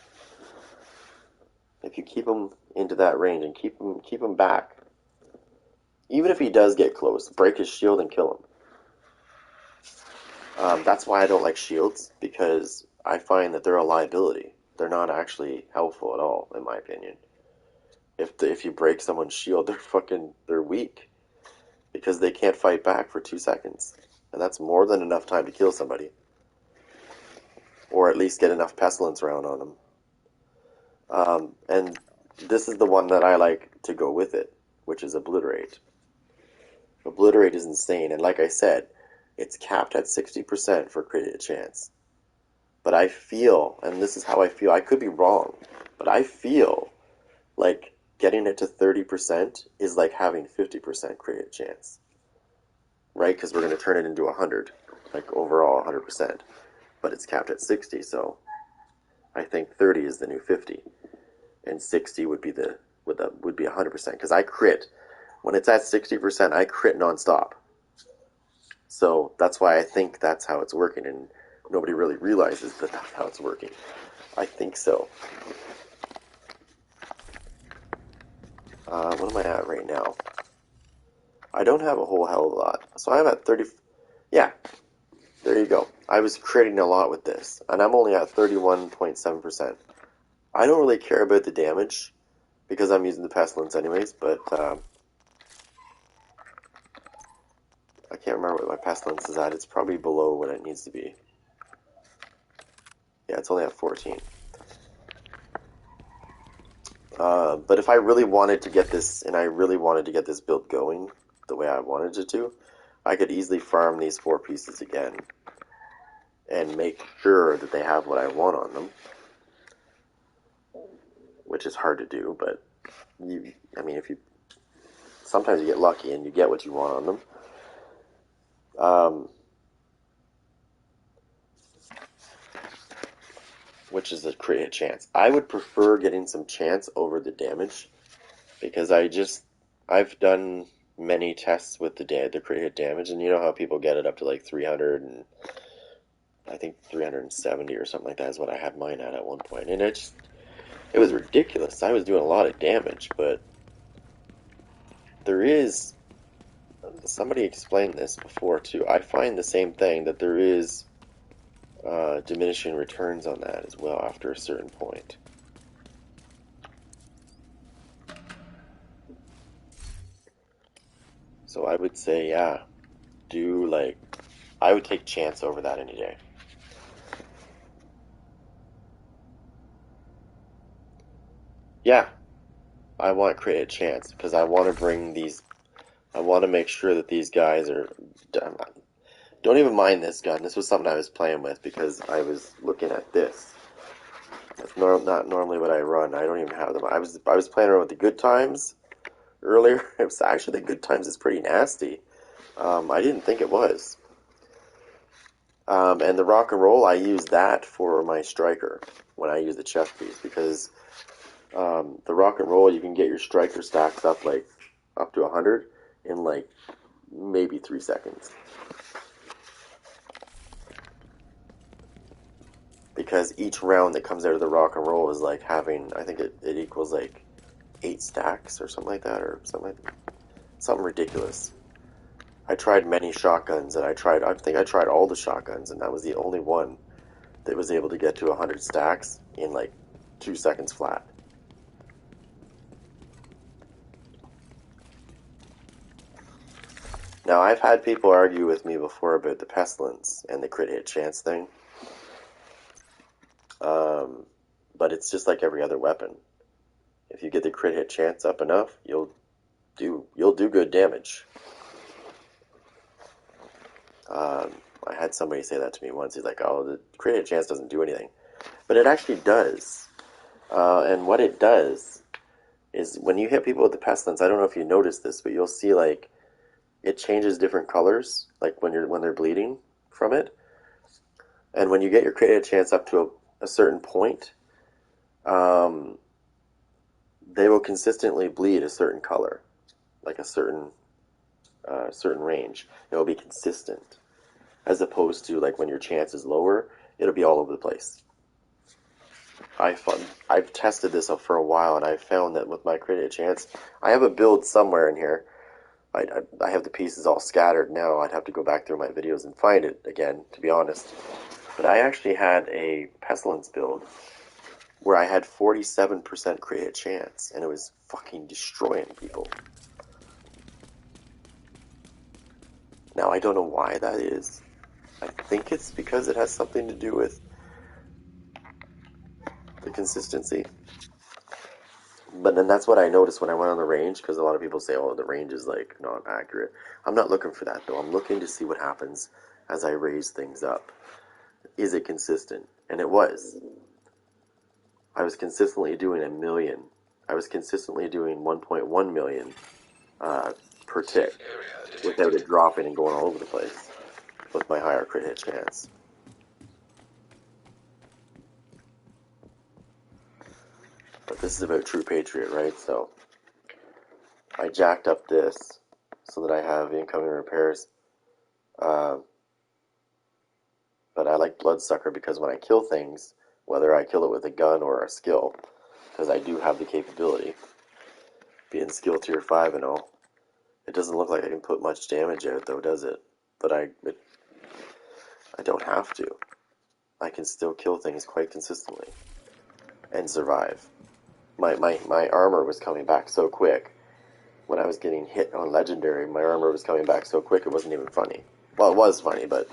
If you keep him into that range and keep him back, even if he does get close, break his shield and kill him. That's why I don't like shields, because I find that they're a liability. They're not actually helpful at all, in my opinion. If you break someone's shield, they're weak, because they can't fight back for 2 seconds, and that's more than enough time to kill somebody, or at least get enough pestilence round on them. And this is the one that I like to go with it, which is Obliterate. Obliterate is insane, and like I said, it's capped at 60% for crit hit chance. But I feel, and this is how I feel, I could be wrong, but I feel like getting it to 30% is like having 50% crit hit chance. Right? Because we're going to turn it into 100, like overall 100%. But it's capped at 60, so I think 30 is the new 50. And 60 would be 100%, because I crit. When it's at 60%, I crit nonstop. So that's why I think that's how it's working, and nobody really realizes that that's how it's working. I think so. What am I at right now? I don't have a whole hell of a lot. So I'm at 30. Yeah, there you go. I was critting a lot with this, and I'm only at 31.7%. I don't really care about the damage, because I'm using the pestilence anyways, but I can't remember what my pestilence is at. It's probably below what it needs to be. Yeah, it's only at 14. But if I really wanted to get this, and I really wanted to get this build going the way I wanted it to, I could easily farm these 4 pieces again and make sure that they have what I want on them, which is hard to do, but I mean, sometimes you get lucky and you get what you want on them. Which is a crit chance. I would prefer getting some chance over the damage, because I've done many tests with the crit hit damage, and you know how people get it up to like 300 and I think 370 or something like that is what I had mine at one point, and it was ridiculous. I was doing a lot of damage, but there is, somebody explained this before too. I find the same thing, that there is diminishing returns on that as well after a certain point. So I would say, yeah, I would take chance over that any day. Yeah, I want to create a chance because I want to make sure that these guys are. Don't even mind this gun. This was something I was playing with because I was looking at this. That's not normally what I run. I don't even have them. I was playing around with the Good Times earlier. It was actually, the Good Times is pretty nasty. I didn't think it was. And the Rock and Roll, I use that for my striker when I use the chest piece, because the Rock and Roll, you can get your striker stacks up to 100 in like maybe 3 seconds. Because each round that comes out of the Rock and Roll is like having, I think it equals like 8 stacks or something like that, or something ridiculous. I tried many shotguns, and I think I tried all the shotguns, and that was the only one that was able to get to 100 stacks in like 2 seconds flat. Now, I've had people argue with me before about the pestilence and the crit hit chance thing. But it's just like every other weapon. If you get the crit hit chance up enough, you'll do good damage. I had somebody say that to me once. He's like, "Oh, the crit hit chance doesn't do anything," but it actually does. And what it does is, when you hit people with the pestilence, I don't know if you noticed this, but you'll see like it changes different colors, like when they're bleeding from it. And when you get your crit hit chance up to a certain point, they will consistently bleed a certain color, like a certain range. It will be consistent, as opposed to like when your chance is lower, it'll be all over the place. I've tested this for a while, and I've found that with my crit hit chance, I have a build somewhere in here. I have the pieces all scattered now. I'd have to go back through my videos and find it again, to be honest. But I actually had a pestilence build where I had 47% crit hit chance, and it was fucking destroying people. Now, I don't know why that is. I think it's because it has something to do with the consistency. But then that's what I noticed when I went on the range, because a lot of people say, oh, the range is like not accurate. I'm not looking for that, though. I'm looking to see what happens as I raise things up. Is it consistent? And it was. I was consistently doing 1 million. I was consistently doing 1.1 million per tick without it dropping and going all over the place with my higher crit hit chance. But this is about True Patriot, right? So I jacked up this so that I have incoming repairs. But I like Bloodsucker because when I kill things, whether I kill it with a gun or a skill, because I do have the capability, being skill tier 5 and all, it doesn't look like I can put much damage out, though, does it? But I don't have to. I can still kill things quite consistently and survive. my armor was coming back so quick. When I was getting hit on Legendary, my armor was coming back so quick it wasn't even funny. Well, it was funny, but,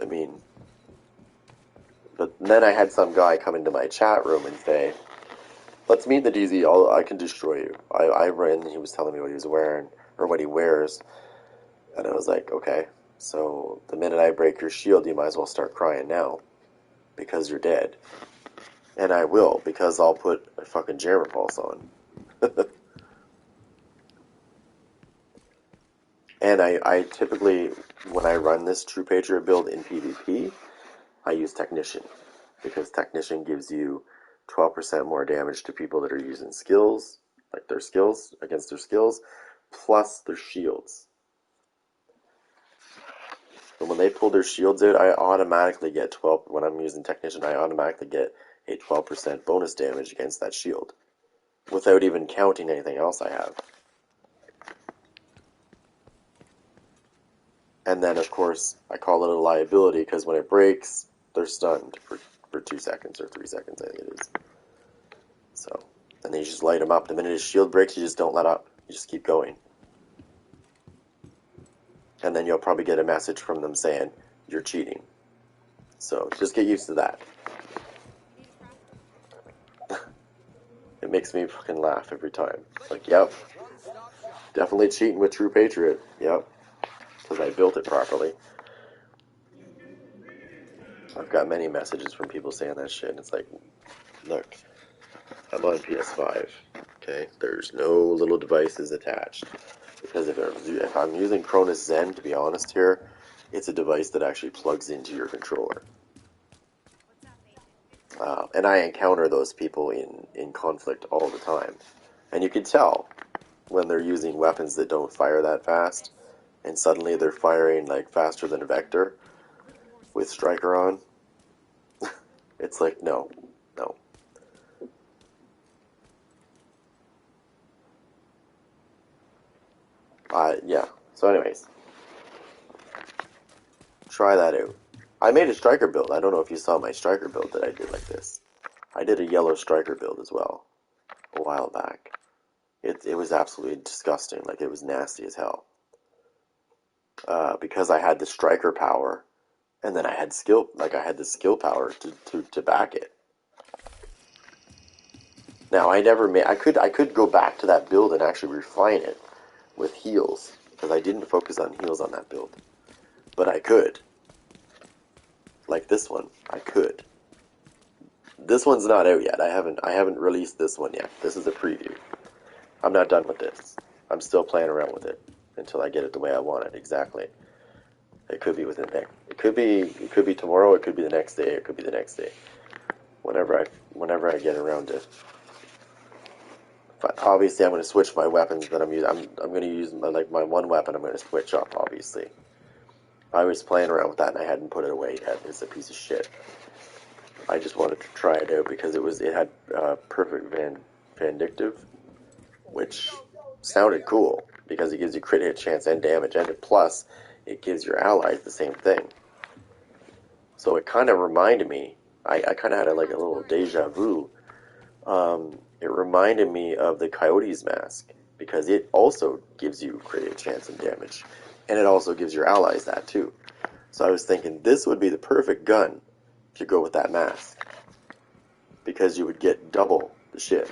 I mean... But then I had some guy come into my chat room and say, let's meet in the DZ, I can destroy you. I ran, and he was telling me what he was wearing, or what he wears, and I was like, okay, so the minute I break your shield, you might as well start crying now, because you're dead. And I will, because I'll put a fucking jammer pulse on. And I typically, when I run this True Patriot build in PvP, I use Technician, because Technician gives you 12% more damage to people that are using skills, like their skills, against their skills, plus their shields. And when they pull their shields out, I automatically get 12, when I'm using Technician, I automatically get a 12% bonus damage against that shield, without even counting anything else I have. And then, of course, I call it a liability, because when it breaks, they're stunned for 2 seconds, or 3 seconds, I think it is. So, and then you just light them up. The minute his shield breaks, you just don't let up. You just keep going. And then you'll probably get a message from them saying, you're cheating. So, just get used to that. It makes me fucking laugh every time. It's like, yep, definitely cheating with True Patriot. Yep, because I built it properly. I've got many messages from people saying that shit, and it's like, look, I'm on PS5, okay? There's no little devices attached. Because if I'm using Cronus Zen, to be honest here, it's a device that actually plugs into your controller. And I encounter those people in conflict all the time. And you can tell when they're using weapons that don't fire that fast, and suddenly they're firing like faster than a Vector with Striker on. It's like, no. Yeah. So anyways, try that out. I made a Striker build. I don't know if you saw my Striker build that I did like this. I did a yellow Striker build as well a while back. It was absolutely disgusting. Like, it was nasty as hell. Because I had the Striker power, and then I had skill, like I had the skill power to back it. Now I could go back to that build and actually refine it with heals, because I didn't focus on heals on that build. But I could. Like this one, I could. This one's not out yet. I haven't released this one yet. This is a preview. I'm not done with this. I'm still playing around with it until I get it the way I want it exactly. It could be within next. It could be tomorrow. It could be the next day. It could be the next day. Whenever I get around to. But obviously, I'm going to switch my weapons that I'm using. I'm going to use my one weapon. I'm going to switch up. Obviously, I was playing around with that and I hadn't put it away yet. It's a piece of shit. I just wanted to try it out because it had perfect vindictive, which sounded cool because it gives you crit hit chance and damage, and plus it gives your allies the same thing. So it kind of reminded me. I kind of had a little deja vu. It reminded me of the Coyote's Mask because it also gives you crit hit chance and damage, and it also gives your allies that too. So I was thinking this would be the perfect gun if you go with that mask, because you would get double the shit.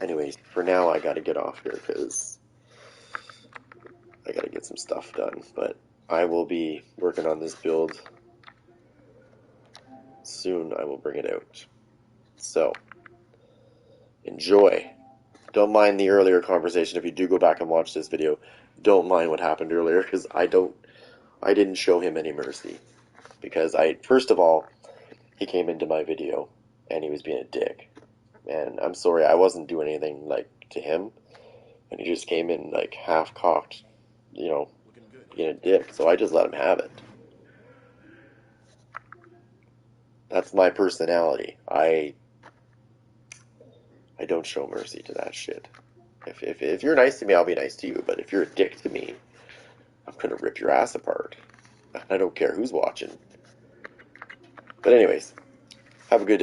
Anyways, for now I gotta get off here because I gotta get some stuff done, but I will be working on this build soon. I will bring it out. So, enjoy. Don't mind the earlier conversation. If you do go back and watch this video, don't mind what happened earlier, because I didn't show him any mercy. Because first of all, he came into my video and he was being a dick. And I'm sorry, I wasn't doing anything to him, and he just came in half cocked, being a dick. So I just let him have it. That's my personality. I don't show mercy to that shit. If you're nice to me, I'll be nice to you. But if you're a dick to me, I'm gonna rip your ass apart. I don't care who's watching. But anyways, Have a good day.